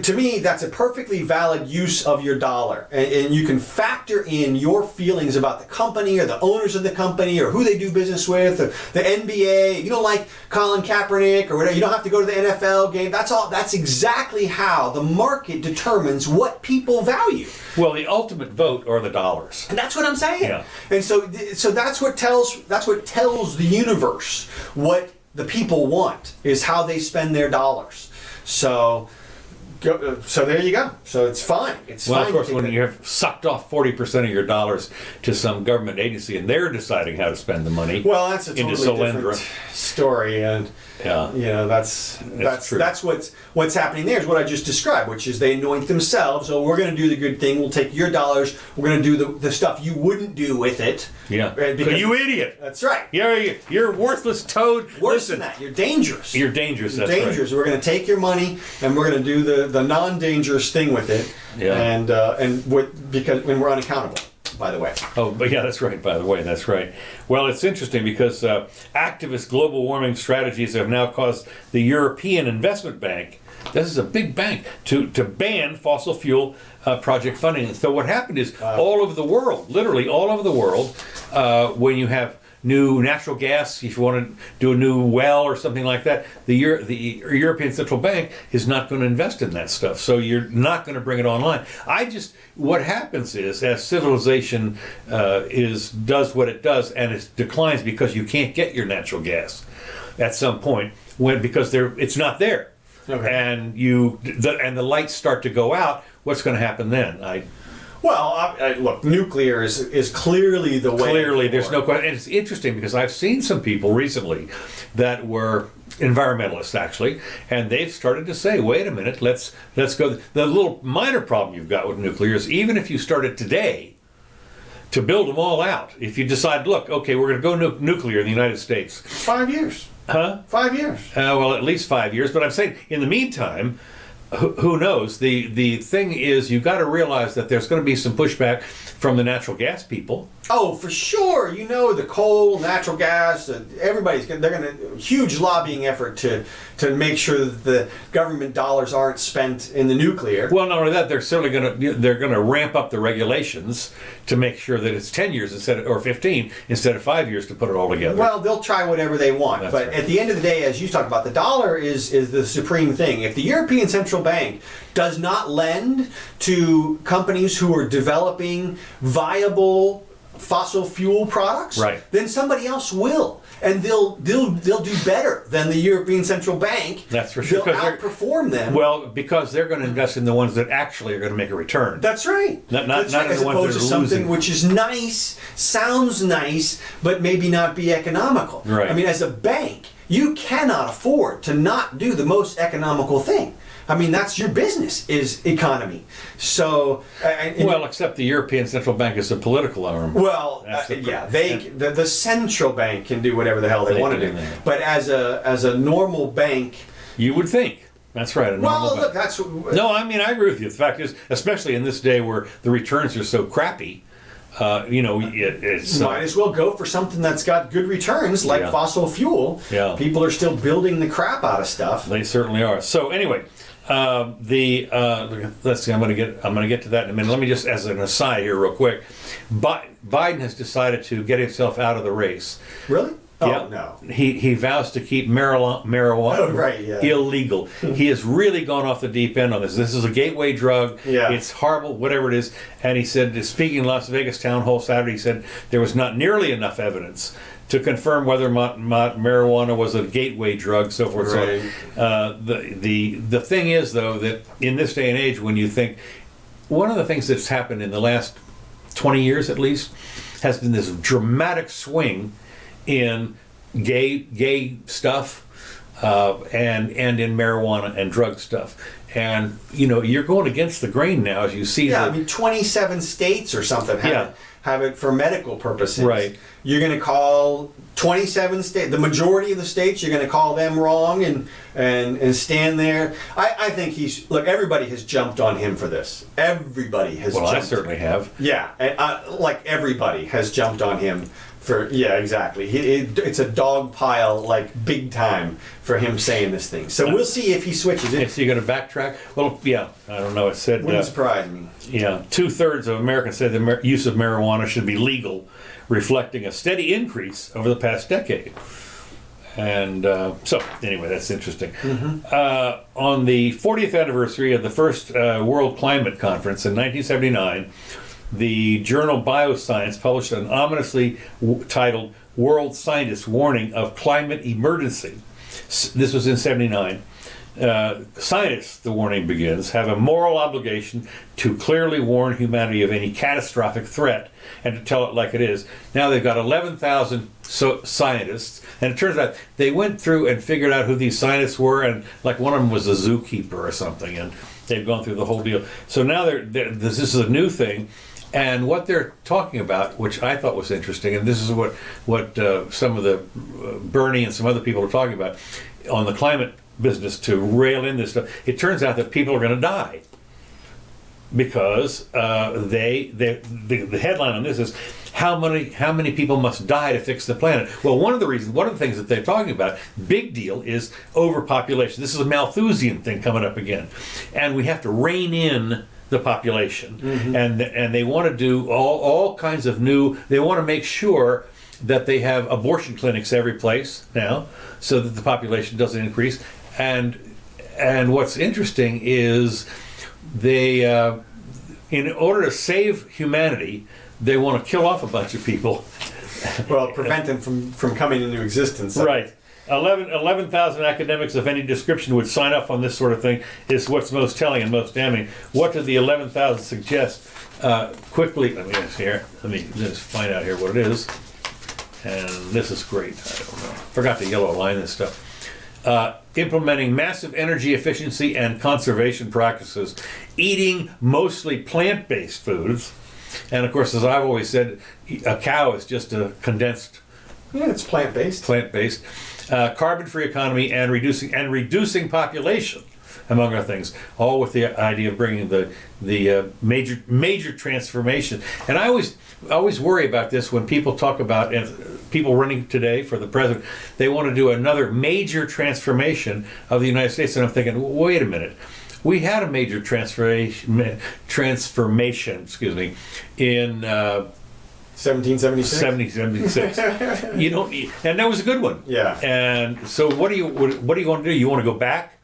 To me, that's a perfectly valid use of your dollar. And you can factor in your feelings about the company or the owners of the company or who they do business with, or the NBA. You don't like Colin Kaepernick or whatever. You don't have to go to the NFL game. That's exactly how the market determines what people value. Well, the ultimate vote are the dollars. And that's what I'm saying. Yeah. And so that's what tells the universe what the people want is how they spend their dollars. So So there you go. So it's fine. It's well, fine. of course, when you have sucked off 40% of your dollars to some government agency and they're deciding how to spend the money, well, that's a totally different story, and that's what's happening there is what I just described, which is they anoint themselves. Oh, we're going to do the good thing. We'll take your dollars. We're going to do the stuff you wouldn't do with it. Yeah, because you idiot. That's right. You're worthless toad. Worse than that, you're dangerous. You're dangerous. You're that's dangerous. Right. We're going to take your money and we're going to do the non-dangerous thing with it. Yeah. Because when we're unaccountable. By the way. Oh, but yeah, that's right. By the way, that's right. Well, it's interesting because activist global warming strategies have now caused the European Investment Bank, this is a big bank, to ban fossil fuel project funding. And so what happened is all over the world, literally all over the world, when you have new natural gas, if you want to do a new well or something like that, the European Central Bank is not going to invest in that stuff. So you're not going to bring it online. What happens is, as civilization does what it does, and it declines because you can't get your natural gas at some point because it's not there, okay. And the lights start to go out. What's going to happen then? Well, look, nuclear is clearly the way. Clearly, there's no question. And it's interesting because I've seen some people recently that were environmentalists, actually, and they've started to say, wait a minute, let's go. The little minor problem you've got with nuclear is even if you started today to build them all out, if you decide, look, okay, we're going to go nuclear in the United States. 5 years. Huh? 5 years. Well, at least 5 years. But I'm saying, in the meantime, who knows? The thing is, you've got to realize that there's going to be some pushback from the natural gas people. Oh, for sure. The coal, natural gas, they're going to huge lobbying effort to make sure that the government dollars aren't spent in the nuclear. Well, not only that, they're certainly they're going to ramp up the regulations to make sure that it's 10 years or 15 instead of 5 years to put it all together. Well, they'll try whatever they want. That's but right. At the end of the day, as you talked about, the dollar is the supreme thing. If the European Central Bank does not lend to companies who are developing viable fossil fuel products, right, then somebody else will, and they'll do better than the European Central Bank. That's for sure. They'll outperform them. Well, because they're going to invest in the ones that actually are going to make a return. That's right. Not That's in right. the As ones opposed that to are something losing. which is nice, sounds nice, but maybe not be economical. Right. I mean, as a bank, you cannot afford to not do the most economical thing. I mean, that's your business, is economy. So, except the European Central Bank is a political arm. Well, the central bank can do whatever the hell they want to do. That. But as a normal bank, you would think. That's right. Look, that's no. I mean, I agree with you. The fact is, especially in this day where the returns are so crappy, it's might as well go for something that's got good returns, like fossil fuel. Yeah. People are still building the crap out of stuff. They certainly are. So anyway. Let's see. I'm going to get to that in a minute. Let me just, as an aside here, real quick. Biden has decided to get himself out of the race. Really? Oh, yeah. No. He vows to keep marijuana illegal. He has really gone off the deep end on this. This is a gateway drug. Yeah. It's horrible, whatever it is. And he said, speaking in Las Vegas town hall Saturday, he said there was not nearly enough evidence to confirm whether marijuana was a gateway drug, so forth. Right. So, the thing is, though, that in this day and age, when you think, one of the things that's happened in the last 20 years at least has been this dramatic swing in gay stuff and in marijuana and drug stuff. And, you're going against the grain now as you see. Yeah, 27 states or something have it for medical purposes. Right. You're going to call 27 states, the majority of the states, you're going to call them wrong and stand there. I think everybody has jumped on him for this. Everybody has jumped. Well, I certainly have. Yeah, everybody has jumped on him exactly. It's a dog pile, big time, for him saying this thing. So we'll see if he switches it. Is he going to backtrack? Well, yeah, I don't know. It said... Wouldn't surprise me. Yeah, 2/3 of Americans say the use of marijuana should be legal, reflecting a steady increase over the past decade. And so, anyway, that's interesting. Mm-hmm. On the 40th anniversary of the first World Climate Conference in 1979, the journal Bioscience published an ominously titled World Scientists Warning of Climate Emergency. This was in 79. Scientists, the warning begins, have a moral obligation to clearly warn humanity of any catastrophic threat and to tell it like it is. Now they've got 11,000 scientists, and it turns out they went through and figured out who these scientists were, and like one of them was a zookeeper or something, and they've gone through the whole deal. So now this is a new thing, and what they're talking about, which I thought was interesting, and this is what some of the Bernie and some other people are talking about on the climate business to rail in this stuff. It turns out that people are going to die because the headline on this is how many people must die to fix the planet. Well, one of the things that they're talking about, big deal, is overpopulation. This is a Malthusian thing coming up again, and we have to rein in the population. Mm-hmm. and they want to do all kinds of new. They want to make sure that they have abortion clinics every place now, so that the population doesn't increase. And what's interesting is they, in order to save humanity, they want to kill off a bunch of people. Well, prevent them from coming into existence. Right. 11,000 academics of any description would sign up on this sort of thing is what's most telling and most damning. What do the 11,000 suggest? Quickly, let me just find out here what it is. And this is great. I don't know. Forgot to yellow line this stuff. Implementing massive energy efficiency and conservation practices, eating mostly plant-based foods, and of course, as I've always said, a cow is just a condensed. Yeah, it's plant-based. Plant-based, carbon-free economy, and reducing population, among other things, all with the idea of bringing the major transformation. And I always worry about this when people talk about, and people running today for the president, they want to do another major transformation of the United States, and I'm thinking, wait a minute. We had a major transformation, in 1776. 1776. You don't, and that was a good one. Yeah. And so, what do you want to do? You want to go back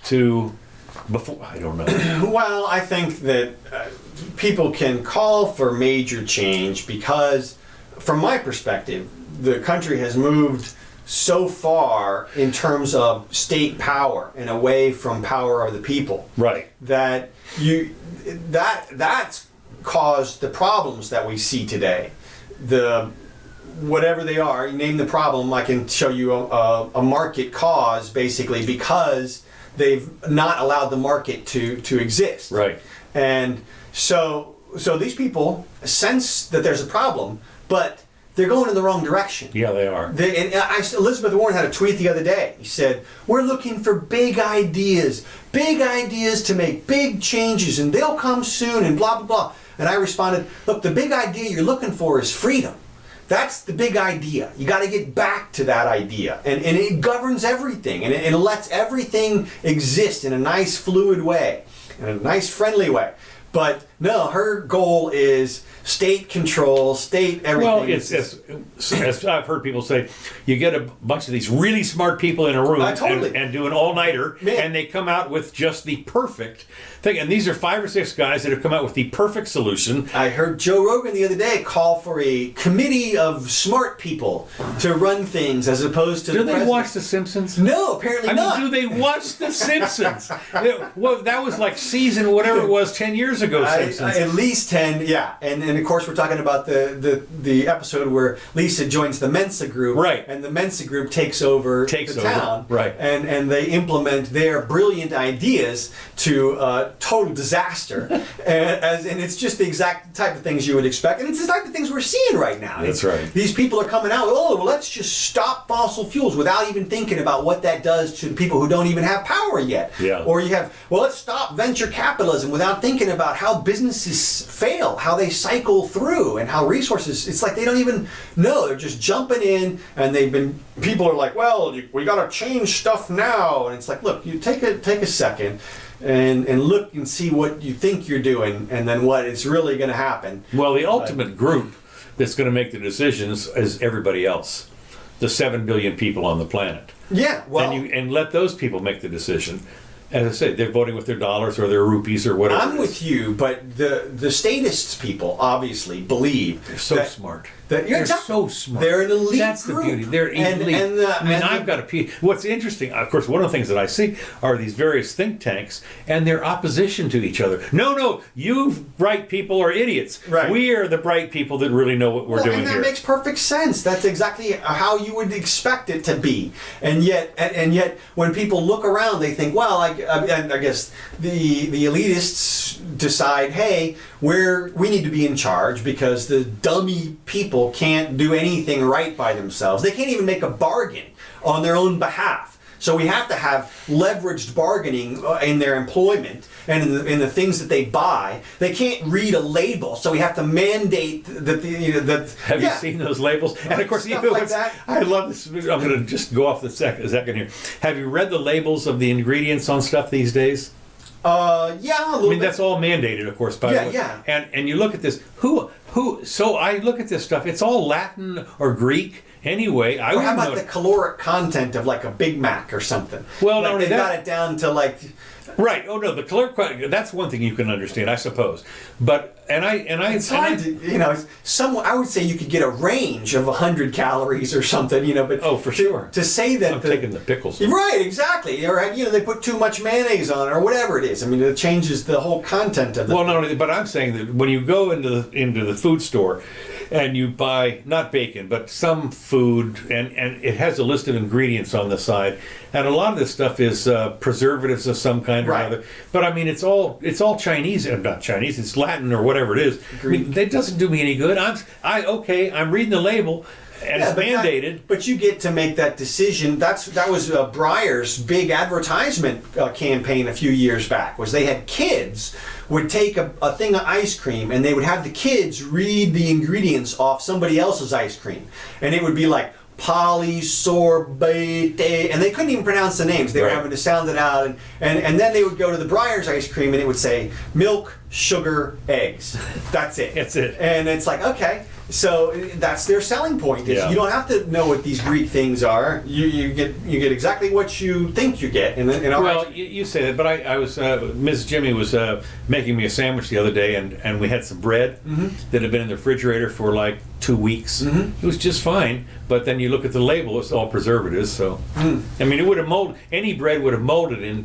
to before? I don't know. Well, I think that people can call for major change because, from my perspective, the country has moved so far in terms of state power and away from power of the people. Right. That's caused the problems that we see today. Whatever they are, you name the problem, I can show you a market cause, basically, because they've not allowed the market to exist. Right. And so these people sense that there's a problem, but they're going in the wrong direction. Yeah, they are. Elizabeth Warren had a tweet the other day. He said, "We're looking for big ideas to make big changes, and they'll come soon, and blah, blah, blah." And I responded, "Look, the big idea you're looking for is freedom. That's the big idea. You got to get back to that idea. And it governs everything, and it lets everything exist in a nice, fluid way, in a nice, friendly way." But no, her goal is state control, state everything. Well, it's as I've heard people say, you get a bunch of these really smart people in a room and do an all-nighter, and they come out with just the perfect thing. And these are 5 or 6 guys that have come out with the perfect solution. I heard Joe Rogan the other day call for a committee of smart people to run things as opposed to do the they president. watch The Simpsons? No, apparently not. Do they watch The Simpsons? Well, that was like season whatever it was 10 years ago, Simpsons. At least 10, yeah. And of course we're talking about the episode where Lisa joins the Mensa group. Right. And the Mensa group takes over the town. Right. And they implement their brilliant ideas to total disaster. and it's just the exact type of things you would expect. And it's the type of things we're seeing right now. That's right. These people are coming out, well, let's just stop fossil fuels without even thinking about what that does to the people who don't even have power yet. Yeah. Or you have, well, let's stop venture capitalism without thinking about how businesses fail, how they cycle through, and how resources, it's like they don't even know. They're just jumping in, and people are like, well, we got to change stuff now. And it's like, look, you take a second and look and see what you think you're doing, and then what is really going to happen. Well, the ultimate group that's going to make the decisions is everybody else, the 7 billion people on the planet. Yeah, well, and let those people make the decision. As I say, they're voting with their dollars or their rupees or whatever. I'm with you, but the statists people obviously believe they're so smart. They're so smart. They're an elite That's group. the beauty. They're elite. I've got what's interesting, of course, one of the things that I see are these various think tanks and their opposition to each other. No, you bright people are idiots. Right. We are the bright people that really know what we're doing and that here. makes perfect sense. That's exactly how you would expect it to be. And yet, when people look around, they think, well, I guess the elitists decide, hey, we need to be in charge because the dummy people can't do anything right by themselves. They can't even make a bargain on their own behalf. So we have to have leveraged bargaining in their employment and in the things that they buy. They can't read a label, so we have to mandate that. Have you seen those labels? And of course, stuff like that. I love this. I'm going to just go off a second here. Have you read the labels of the ingredients on stuff these days? Yeah, a little bit. That's all mandated, of course. By the way. Yeah. And you look at this. So I look at this stuff. It's all Latin or Greek anyway. Or how about the caloric content of like a Big Mac or something? Well, like they got it down to like. Right. Oh no, the caloric. That's one thing you can understand, I suppose. But it's hard to, I would say you could get a range of 100 calories or something, but for sure. To say that I'm taking the pickles. Right, exactly. Or they put too much mayonnaise on it or whatever it is. I mean, it changes the whole content of it. Well, not only, but I'm saying that when you go into the food store and you buy not bacon but some food and it has a list of ingredients on the side, and a lot of this stuff is preservatives of some kind or other. But I mean, it's all Chinese, not Chinese. It's Latin or whatever it is. I mean, that doesn't do me any good. I'm reading the label. And it's mandated. But you get to make that decision. That was Breyer's big advertisement campaign a few years back. Was they had kids would take a thing of ice cream and they would have the kids read the ingredients off somebody else's ice cream, and it would be like polysorbate, and they couldn't even pronounce the names. They were having to sound it out, and then they would go to the Breyer's ice cream and it would say milk, sugar, eggs. That's it. That's it. And it's like, okay. So that's their selling point. You don't have to know what these Greek things are. You get exactly what you think you get. You say that, but I was Ms. Jimmy was making me a sandwich the other day, and we had some bread that had been in the refrigerator for like 2 weeks. It was just fine, but then you look at the label; it's all preservatives. So I mean, it would have molded. Any bread would have molded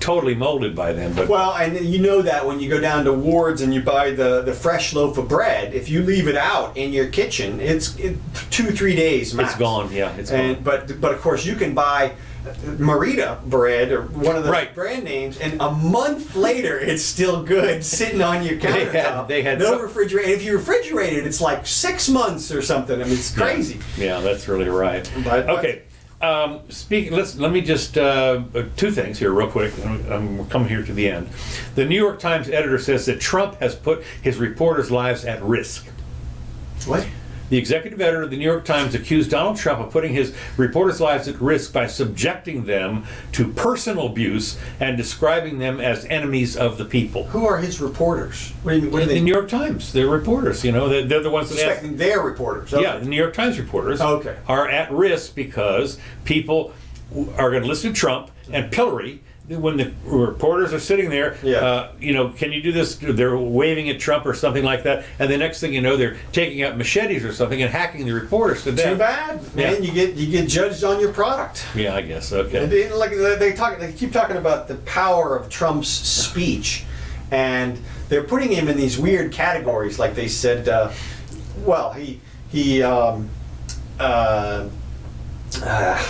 totally molded by then. But and you know that when you go down to Ward's and you buy the fresh loaf of bread, if you leave it out in your kitchen, it's 2-3 days max. It's gone. Yeah, it's gone. But of course you can buy Marita bread or one of the brand names, and a month later it's still good sitting on your countertop. They had no refrigerator. And if you refrigerate it, it's like 6 months or something. I mean, it's crazy. Yeah, that's really right. Okay. Let me just 2 things here real quick. We're coming here to the end. The New York Times editor says that Trump has put his reporters' lives at risk. What? The executive editor of the New York Times accused Donald Trump of putting his reporters' lives at risk by subjecting them to personal abuse and describing them as enemies of the people. Who are his reporters? What do you mean? What are they? The New York Times. They're reporters. They're the ones that suspecting their reporters. Okay. Yeah, the New York Times reporters are at risk because people are going to listen to Trump and pillory. When the reporters are sitting there, can you do this? They're waving at Trump or something like that, and the next thing you know, they're taking out machetes or something and hacking the reporters to death. Too bad, man. You get judged on your product. Yeah, I guess. Okay. They keep talking about the power of Trump's speech, and they're putting him in these weird categories. Like they said, I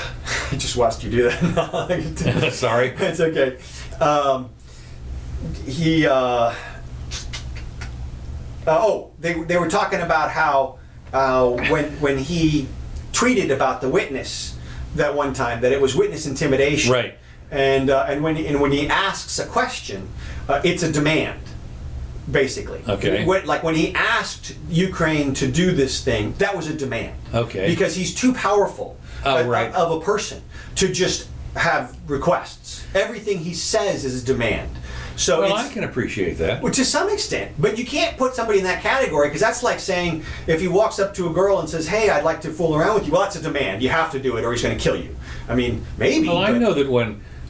just watched you do that. Sorry. It's okay. They were talking about how when he tweeted about the witness that one time, that it was witness intimidation. Right. And when he asks a question, it's a demand. Basically, okay. Like when he asked Ukraine to do this thing, that was a demand. Okay. Because he's too powerful of a person to just have requests. Everything he says is a demand. So I can appreciate that. Well, to some extent, but you can't put somebody in that category, because that's like saying if he walks up to a girl and says, "Hey, I'd like to fool around with you," well, that's a demand. You have to do it, or he's going to kill you. I mean, maybe. Well, I know that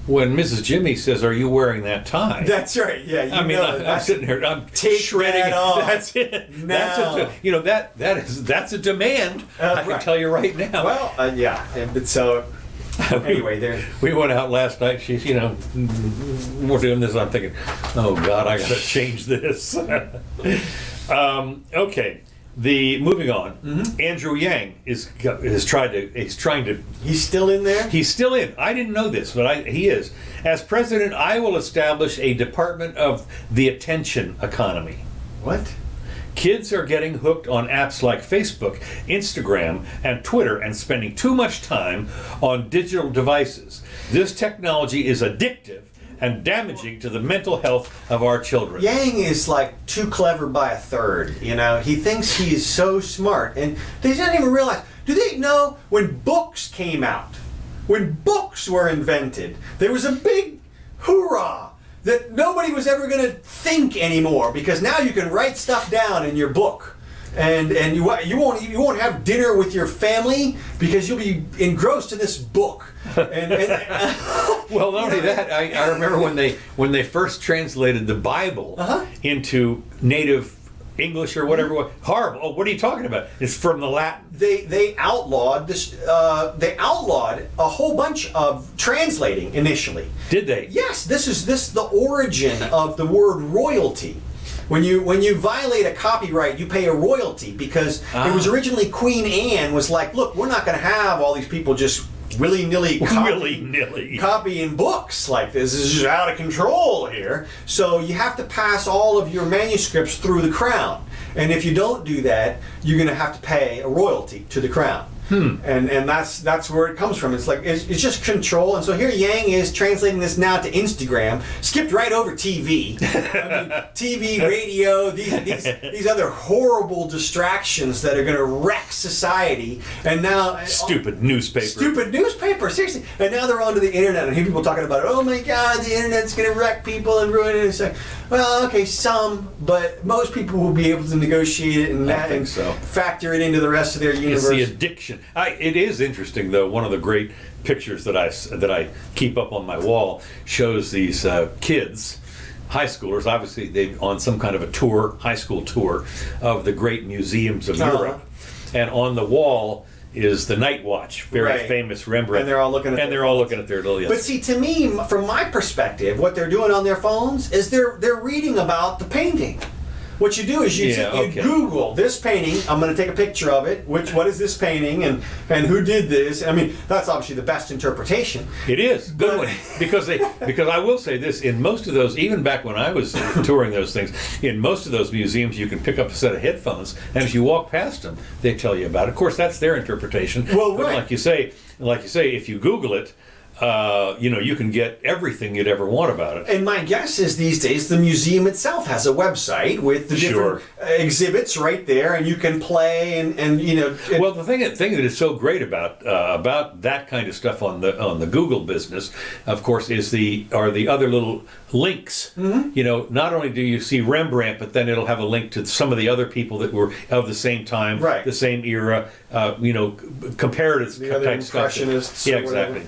when Mrs. Jimmy says, "Are you wearing that tie?" That's right. Yeah, I'm sitting here, I'm take shredding that it. off. That's it. Now. That's a demand. I can right. tell you right now. Well, yeah. But so anyway, there. We went out last night. She's, we're doing this. I'm thinking, oh God, I got to change this. Okay. Moving on. Mm-hmm. Andrew Yang is trying to. He's still in there. He's still in. I didn't know this, but he is. As president, I will establish a department of the attention economy. What? Kids are getting hooked on apps like Facebook, Instagram, and Twitter and spending too much time on digital devices. This technology is addictive and damaging to the mental health of our children. Yang is like too clever by a third. He thinks he is so smart, and they don't even realize. Do they know when books came out, when books were invented, there was a big hoorah that nobody was ever going to think anymore, because now you can write stuff down in your book, and you won't have dinner with your family because you'll be engrossed in this book. Well, not only that, I remember when they first translated the Bible into native English or whatever. Horrible. Oh, what are you talking about? It's from the Latin. They outlawed this. They outlawed a whole bunch of translating initially. Did they? Yes. This is the origin of the word royalty. When you violate a copyright, you pay a royalty, because it was originally Queen Anne was like, look, we're not going to have all these people just willy-nilly copying books like this. This is just out of control here. So you have to pass all of your manuscripts through the Crown. And if you don't do that, you're going to have to pay a royalty to the Crown. And that's where it comes from. It's like it's just control. And so here Yang is translating this now to Instagram, skipped right over TV. TV, radio, these other horrible distractions that are going to wreck society. And now stupid newspaper, seriously. And now they're onto the internet, and I hear people talking about it. Oh my God, the internet's going to wreck people and ruin it. It's like, well, okay, but most people will be able to negotiate it and factor it into the rest of their universe. It's the addiction. It is interesting, though. One of the great pictures that I keep up on my wall shows these kids, high schoolers. Obviously, they on some kind of a tour, high school tour of the great museums of Europe, and on the wall is the Night Watch, very famous Rembrandt. And they're all looking at their little. Yes. But see, to me, from my perspective, what they're doing on their phones is they're reading about the painting. What you do is you Google this painting. I'm going to take a picture of it. What is this painting, and who did this? I mean, that's obviously the best interpretation. It is good one, because I will say this: in most of those, even back when I was touring those things, in most of those museums, you can pick up a set of headphones, and as you walk past them, they tell you about it. Of course, that's their interpretation. Well, but like you say, if you Google it, you can get everything you'd ever want about it. And my guess is these days the museum itself has a website with the different exhibits right there, and you can play and. Well, the thing that is so great about that kind of stuff on the Google business, of course, are the other little links. Mm-hmm. Not only do you see Rembrandt, but then it'll have a link to some of the other people that were of the same time, the same era. Comparative type stuff. Yeah, exactly.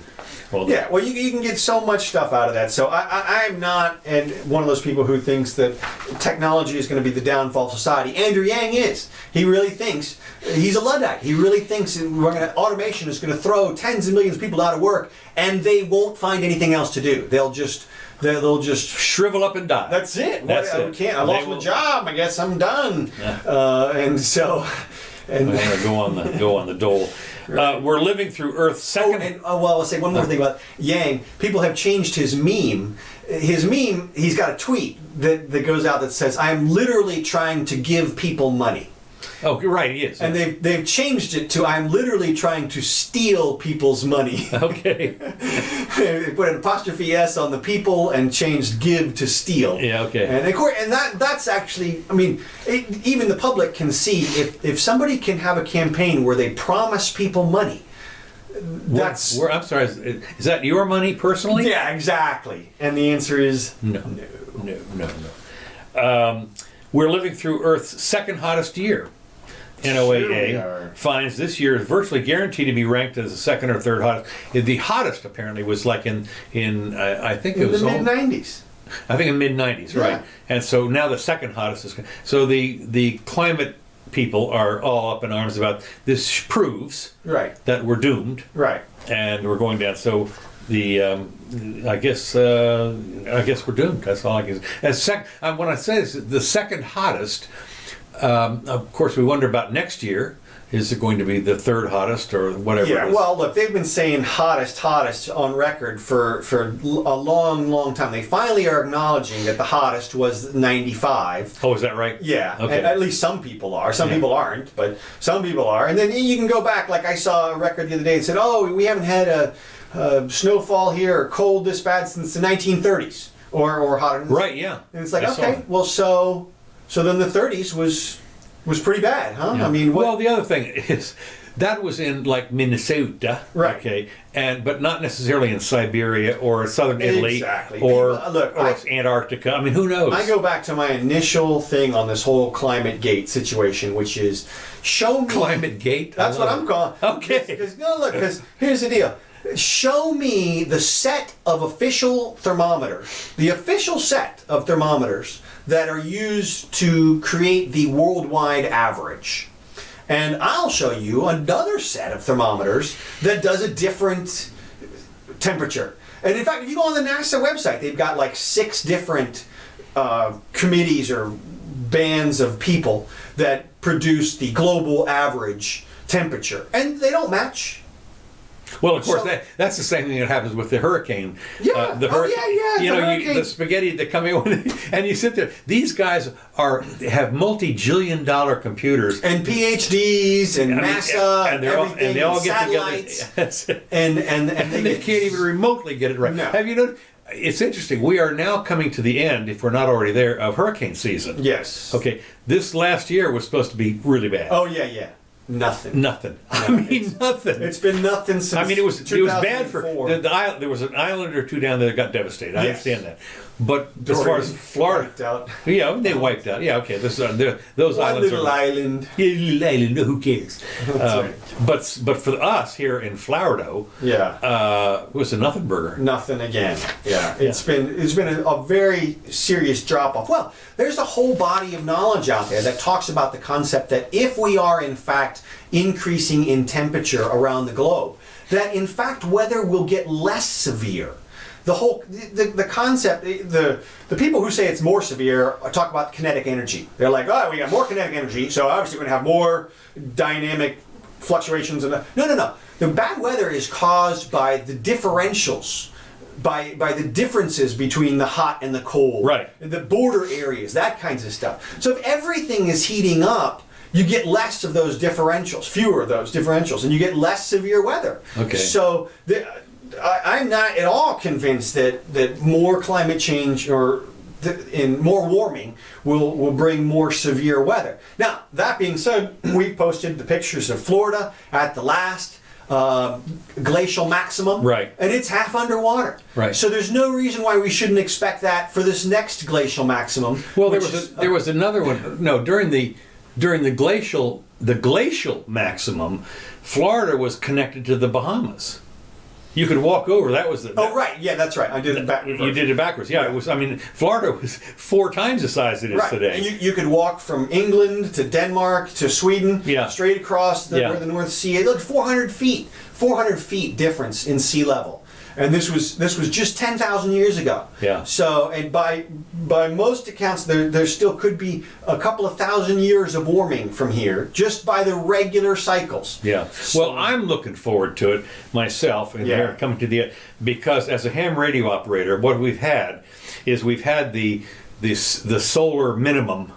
Well, you can get so much stuff out of that. So I'm not one of those people who thinks that technology is going to be the downfall of society. Andrew Yang is. He really thinks he's a luddite. He really thinks automation is going to throw tens of millions of people out of work, and they won't find anything else to do. They'll just shrivel up and die. That's it. That's it. I lost my job. I guess I'm done. Yeah. And so. And go on the dole. Right. We're living through Earth's second. I'll say one more thing about Yang. People have changed his meme. He's got a tweet that goes out that says, "I am literally trying to give people money." Oh, right, he is. And they've changed it to, "I'm literally trying to steal people's money." Okay. They put an apostrophe S on the people and changed "give" to "steal." Yeah, okay. And of course, that's actually, even the public can see if somebody can have a campaign where they promise people money. That's. I'm sorry. Is that your money personally? Yeah, exactly. And the answer is no. We're living through Earth's second hottest year. NOAA, finds this year is virtually guaranteed to be ranked as the second or third hottest. The hottest apparently was like in I think it was the mid-90s. I think in mid-90s, Yeah. right? And so now the second hottest is. So the climate people are all up in arms about this. Proves that we're doomed, and we're going down. So I guess we're doomed. That's all I can say. When I say this, the second hottest. Of course, we wonder about next year. Is it going to be the third hottest or whatever? Yeah, well, look, they've been saying hottest on record for a long, long time. They finally are acknowledging that the hottest was 95. Oh, is that right? Yeah, okay. At least some people are. Some people aren't, but some people are. And then you can go back, like I saw a record the other day that said, oh, we haven't had a snowfall here or cold this bad since the 1930s or hotter. Right, yeah. And it's like, okay, well, so then the 30s was pretty bad, huh? Yeah. I mean, well, the other thing is that was in like Minnesota, right? Okay, but not necessarily in Siberia or southern Italy, exactly. or People, Antarctica. I mean, who knows? I go back to my initial thing on this whole climate gate situation, which is show me climate gate. That's what I'm calling. Okay. Because here's the deal. Show me the set of official thermometers, the official set of thermometers that are used to create the worldwide average. And I'll show you another set of thermometers that does a different temperature. And in fact, if you go on the NASA website, they've got like 6 different committees or bands of people that produce the global average temperature. And they don't match. Well, of course, that's the same thing that happens with the hurricane. Yeah. The spaghetti that come in, and you sit there. These guys have multi-jillion-dollar computers and PhDs and NASA and everything, and they all get satellites together, and they can't even remotely get it right. No. Have you noticed? It's interesting. We are now coming to the end, if we're not already there, of hurricane season. Yes. Okay. This last year was supposed to be really bad. Oh yeah. Nothing. Nothing. I mean, nothing. It's been nothing since. I mean, it was bad for the island. There was an island or two down there that got devastated. I understand that, but as Doane far as Florida, wiped out. Yeah, they wiped out. Yeah, okay. Those One islands little island. Yeah, little island. Who cares? Right. But for us here in Florida, it was a nothing burger. Nothing again. Yeah, it's been a very serious drop off. Well, there's a whole body of knowledge out there that talks about the concept that if we are in fact increasing in temperature around the globe, that in fact weather will get less severe. The concept, the people who say it's more severe talk about kinetic energy. They're like, oh, we got more kinetic energy, so obviously we're going to have more dynamic fluctuations. No. The bad weather is caused by the differentials, by the differences between the hot and the cold, right? The border areas, that kinds of stuff. So if everything is heating up, you get less of those differentials, fewer of those differentials, and you get less severe weather. Okay. So I'm not at all convinced that more climate change or more warming will bring more severe weather. Now, that being said, we posted the pictures of Florida at the last glacial maximum, right? And it's half underwater, right? So there's no reason why we shouldn't expect that for this next glacial maximum. Well, there was another one. No, during the glacial maximum, Florida was connected to the Bahamas. You could walk over. That was the. Oh right, yeah, that's right. I did it backwards. You did it backwards. Yeah, right. It was. I mean, Florida was 4 times the size it is today. And you could walk from England to Denmark to Sweden, straight across the North Sea. Look, 400 feet difference in sea level. And this was just 10,000 years ago. Yeah. So, and by most accounts, there still could be a couple of thousand years of warming from here, just by the regular cycles. Yeah. So, well, I'm looking forward to it myself, and they're coming to because as a ham radio operator, what we've had is the solar minimum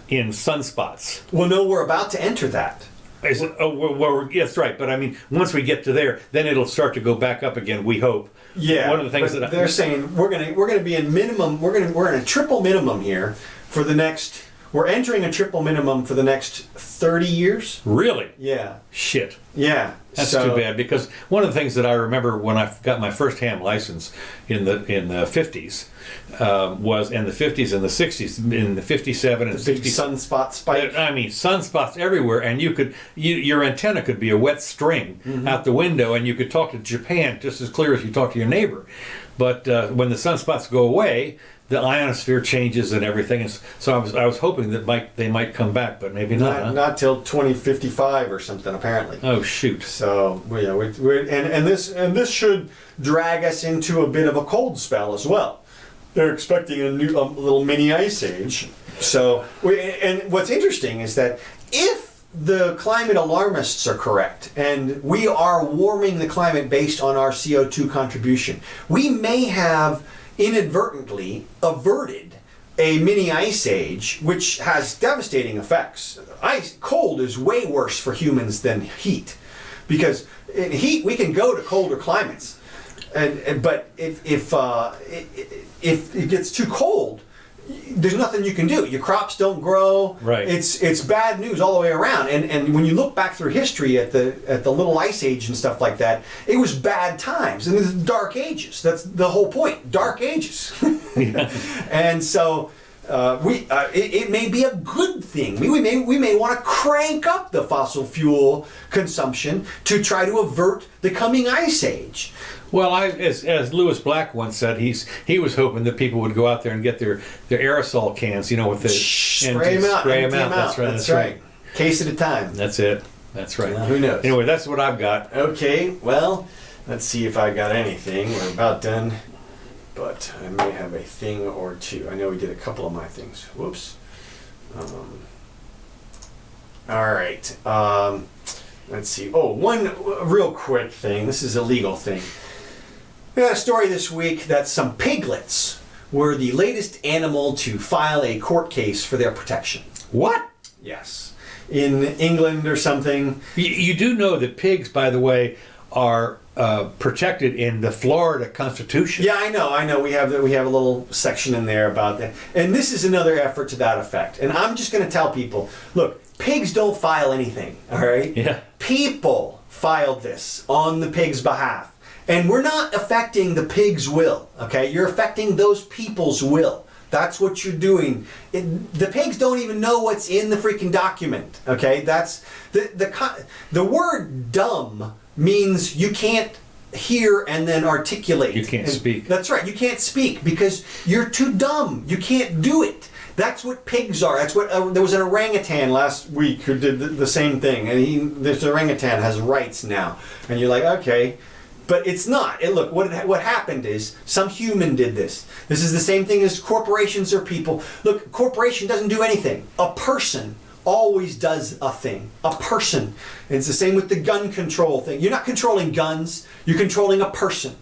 in sunspots. Well, no, we're about to enter that. That's right. But I mean, once we get to there, then it'll start to go back up again. We hope. Yeah. One of the things that they're saying we're gonna be in minimum. We're in a triple minimum here for the next We're entering a triple minimum for the next 30 years. Really? Yeah. Shit. Yeah. That's too bad, because one of the things that I remember when I got my first ham license in the 50s was, in the 50s and the 60s, in the 57 and 60s. Sunspot spike. I mean, sunspots everywhere, and your antenna could be a wet string out the window, and you could talk to Japan just as clear as you talk to your neighbor. But when the sunspots go away, the ionosphere changes and everything. And so I was hoping that they might come back, but maybe not. Not till 2055 or something, apparently. Oh shoot! So yeah, and this should drag us into a bit of a cold spell as well. They're expecting a little mini ice age. So and what's interesting is that if the climate alarmists are correct, and we are warming the climate based on our CO2 contribution, we may have inadvertently averted a mini ice age, which has devastating effects. Cold is way worse for humans than heat, because in heat we can go to colder climates, but if it gets too cold, there's nothing you can do. Your crops don't grow. Right. It's bad news all the way around. And when you look back through history at the little ice age and stuff like that, it was bad times, and it's dark ages. That's the whole point. Dark ages. And so it may be a good thing. We may want to crank up the fossil fuel consumption to try to avert the coming ice age. Well, as Lewis Black once said, he was hoping that people would go out there and get their aerosol cans, with the spray them out. That's right. Case at a time. That's it. That's right. Well, who knows? Anyway, that's what I've got. Okay. Well, let's see if I got anything. We're about done, but I may have a thing or two. I know we did a couple of my things. Whoops. All right. Let's see. Oh, one real quick thing. This is a legal thing. We got a story this week that some piglets were the latest animal to file a court case for their protection. What? Yes. In England or something. You do know that pigs, by the way, are protected in the Florida Constitution. Yeah, I know. We have a little section in there about that. And this is another effort to that effect. And I'm just going to tell people, look, pigs don't file anything, all right? Yeah. People filed this on the pigs' behalf. And we're not affecting the pig's will, okay? You're affecting those people's will. That's what you're doing. The pigs don't even know what's in the freaking document, okay? That's the word dumb means you can't hear and then articulate. You can't speak. That's right. You can't speak because you're too dumb. You can't do it. That's what pigs are. That's what there was an orangutan last week who did the same thing, and this orangutan has rights now, and you're like, okay. But it's not. And look, what happened is some human did this. This is the same thing as corporations or people. Look, corporation doesn't do anything. A person always does a thing. A person. And it's the same with the gun control thing. You're not controlling guns. You're controlling a person.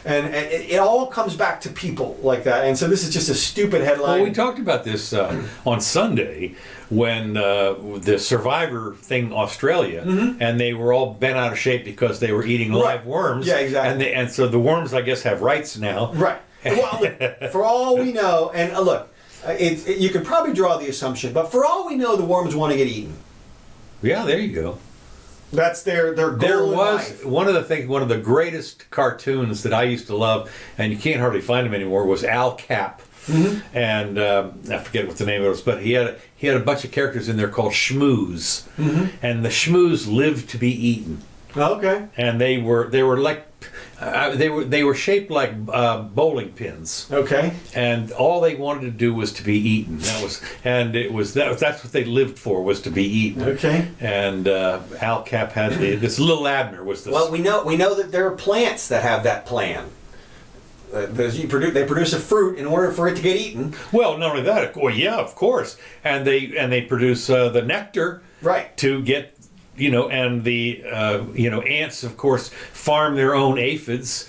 And it all comes back to people like that. And so this is just a stupid headline. Well, we talked about this on Sunday when the Survivor thing Australia, and they were all bent out of shape because they were eating live worms. Yeah, exactly. And so the worms, I guess, have rights now. Right. Well, look, for all we know, and look, you can probably draw the assumption, but for all we know, the worms want to get eaten. Yeah, there you go. That's their goal. There in was life. one of the greatest cartoons that I used to love, and you can't hardly find them anymore, was Al Cap. And I forget what the name of it was, but he had a bunch of characters in there called Schmooze, and the Schmooze lived to be eaten. Okay. And they were like they were shaped like bowling pins. Okay. And all they wanted to do was to be eaten. That's what they lived for, was to be eaten. Okay. And Al Cap had this little Abner was the. Well, we know that there are plants that have that plan. They produce a fruit in order for it to get eaten. Well, not only that, yeah, of course, and they produce the nectar, right, to get, and the ants, of course, farm their own aphids.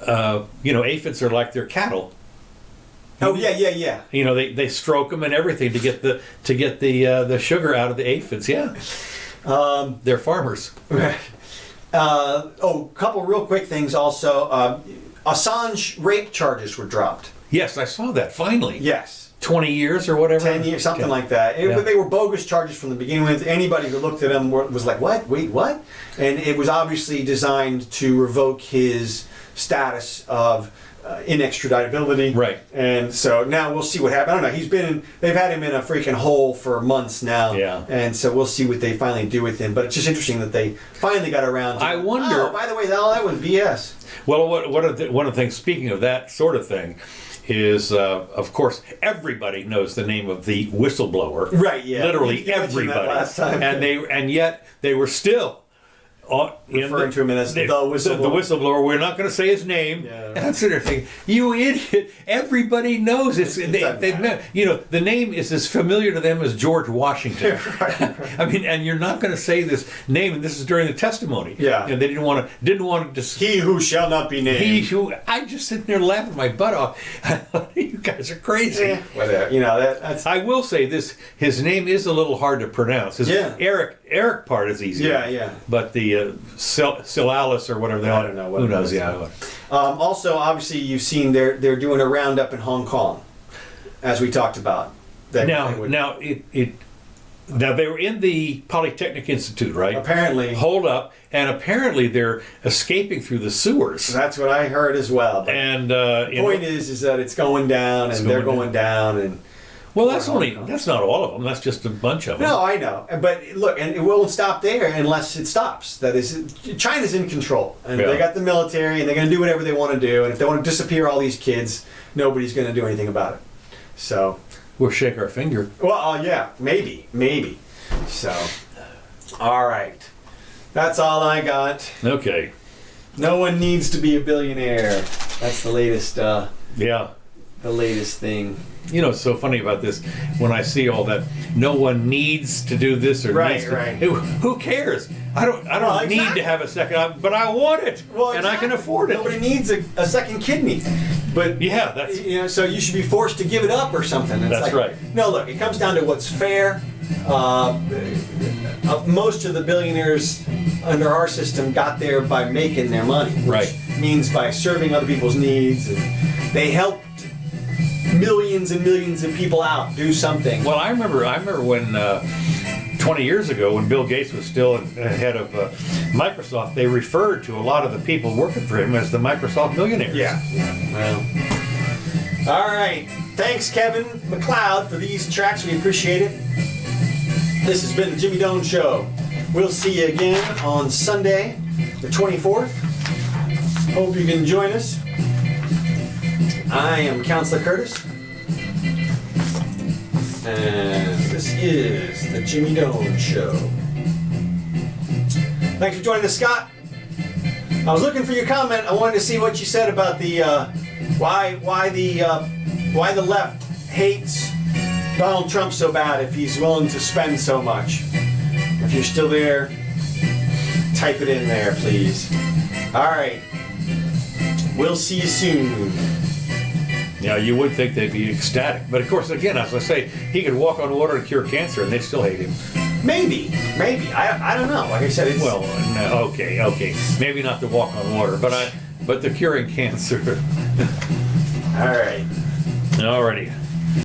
Aphids are like their cattle. Oh yeah. They stroke them and everything to get the sugar out of the aphids. Yeah, they're farmers. Right. A couple real quick things also. Assange rape charges were dropped. Yes, I saw that, finally. Yes. 20 years or whatever. 10 years, something like that. They were bogus charges from the beginning. Anybody who looked at them was like, what? Wait, what? And it was obviously designed to revoke his status of inextraditability. Right. And so now we'll see what happens. I don't know. They've had him in a freaking hole for months now. Yeah. And so we'll see what they finally do with him. But it's just interesting that they finally got around to, I wonder. Oh, by the way, that was BS. Well, one of the things, speaking of that sort of thing, is, of course, everybody knows the name of the whistleblower. Right, yeah. Literally You mentioned that everybody. last time. And yet they were still referring to him as the whistleblower. The whistleblower. We're not going to say his name. Yeah. And I'm sitting there thinking, you idiot! Everybody knows it's. They've met. You know, the name is as familiar to them as George Washington. Right. I mean, and you're not going to say this name, and this is during the testimony. Yeah. And they didn't want to. He who shall not be named. I just sitting there laughing my butt off. You guys are crazy. Whatever. You know that's. I will say this: his name is a little hard to pronounce. Eric part is easy. Yeah. But the Silalis or whatever I don't know. Who knows? Yeah. Also, obviously, you've seen they're doing a roundup in Hong Kong, as we talked about. Now they were in the Polytechnic Institute, right? Apparently. Hold up, and apparently they're escaping through the sewers. That's what I heard as well. But And the point is that it's going down, and they're going down, and. Well, that's not all of them. That's just a bunch of them. No, I know. But look, and it won't stop there unless it stops. That is, China's in control. And they got the military, and they're going to do whatever they want to do. And if they want to disappear all these kids, nobody's going to do anything about it. So. We'll shake our finger. Well, yeah, maybe. So. All right. That's all I got. Okay. No one needs to be a billionaire. That's the latest. Yeah. The latest thing. You know, it's so funny about this. When I see all that, no one needs to do this or needs to. Right. Who cares? I don't need to have a second, but I want it, and I can afford it. Nobody needs a second kidney. But yeah, that's so you should be forced to give it up or something. It's that's right. No, look, it comes down to what's fair. Most of the billionaires under our system got there by making their money, which means by serving other people's needs, and they helped millions and millions of people out do something. Well, I remember when 20 years ago, when Bill Gates was still head of Microsoft, they referred to a lot of the people working for him as the Microsoft millionaires. Yeah. Well. All right. Thanks, Kevin McLeod, for these tracks. We appreciate it. This has been the Jimmy Doane Show. We'll see you again on Sunday, the 24th. Hope you can join us. I am Counselor Curtis, and this is the Jimmy Doane Show. Thanks for joining us, Scott. I was looking for your comment. I wanted to see what you said about the why the left hates Donald Trump so bad if he's willing to spend so much. If you're still there, type it in there, please. All right. We'll see you soon. Yeah, you would think they'd be ecstatic. But of course, again, as I say, he could walk on water and cure cancer, and they still hate him. Maybe. I don't know. Like I said, it's... Well, no, okay. Maybe not the walk on water, but the curing cancer. All right. Alrighty.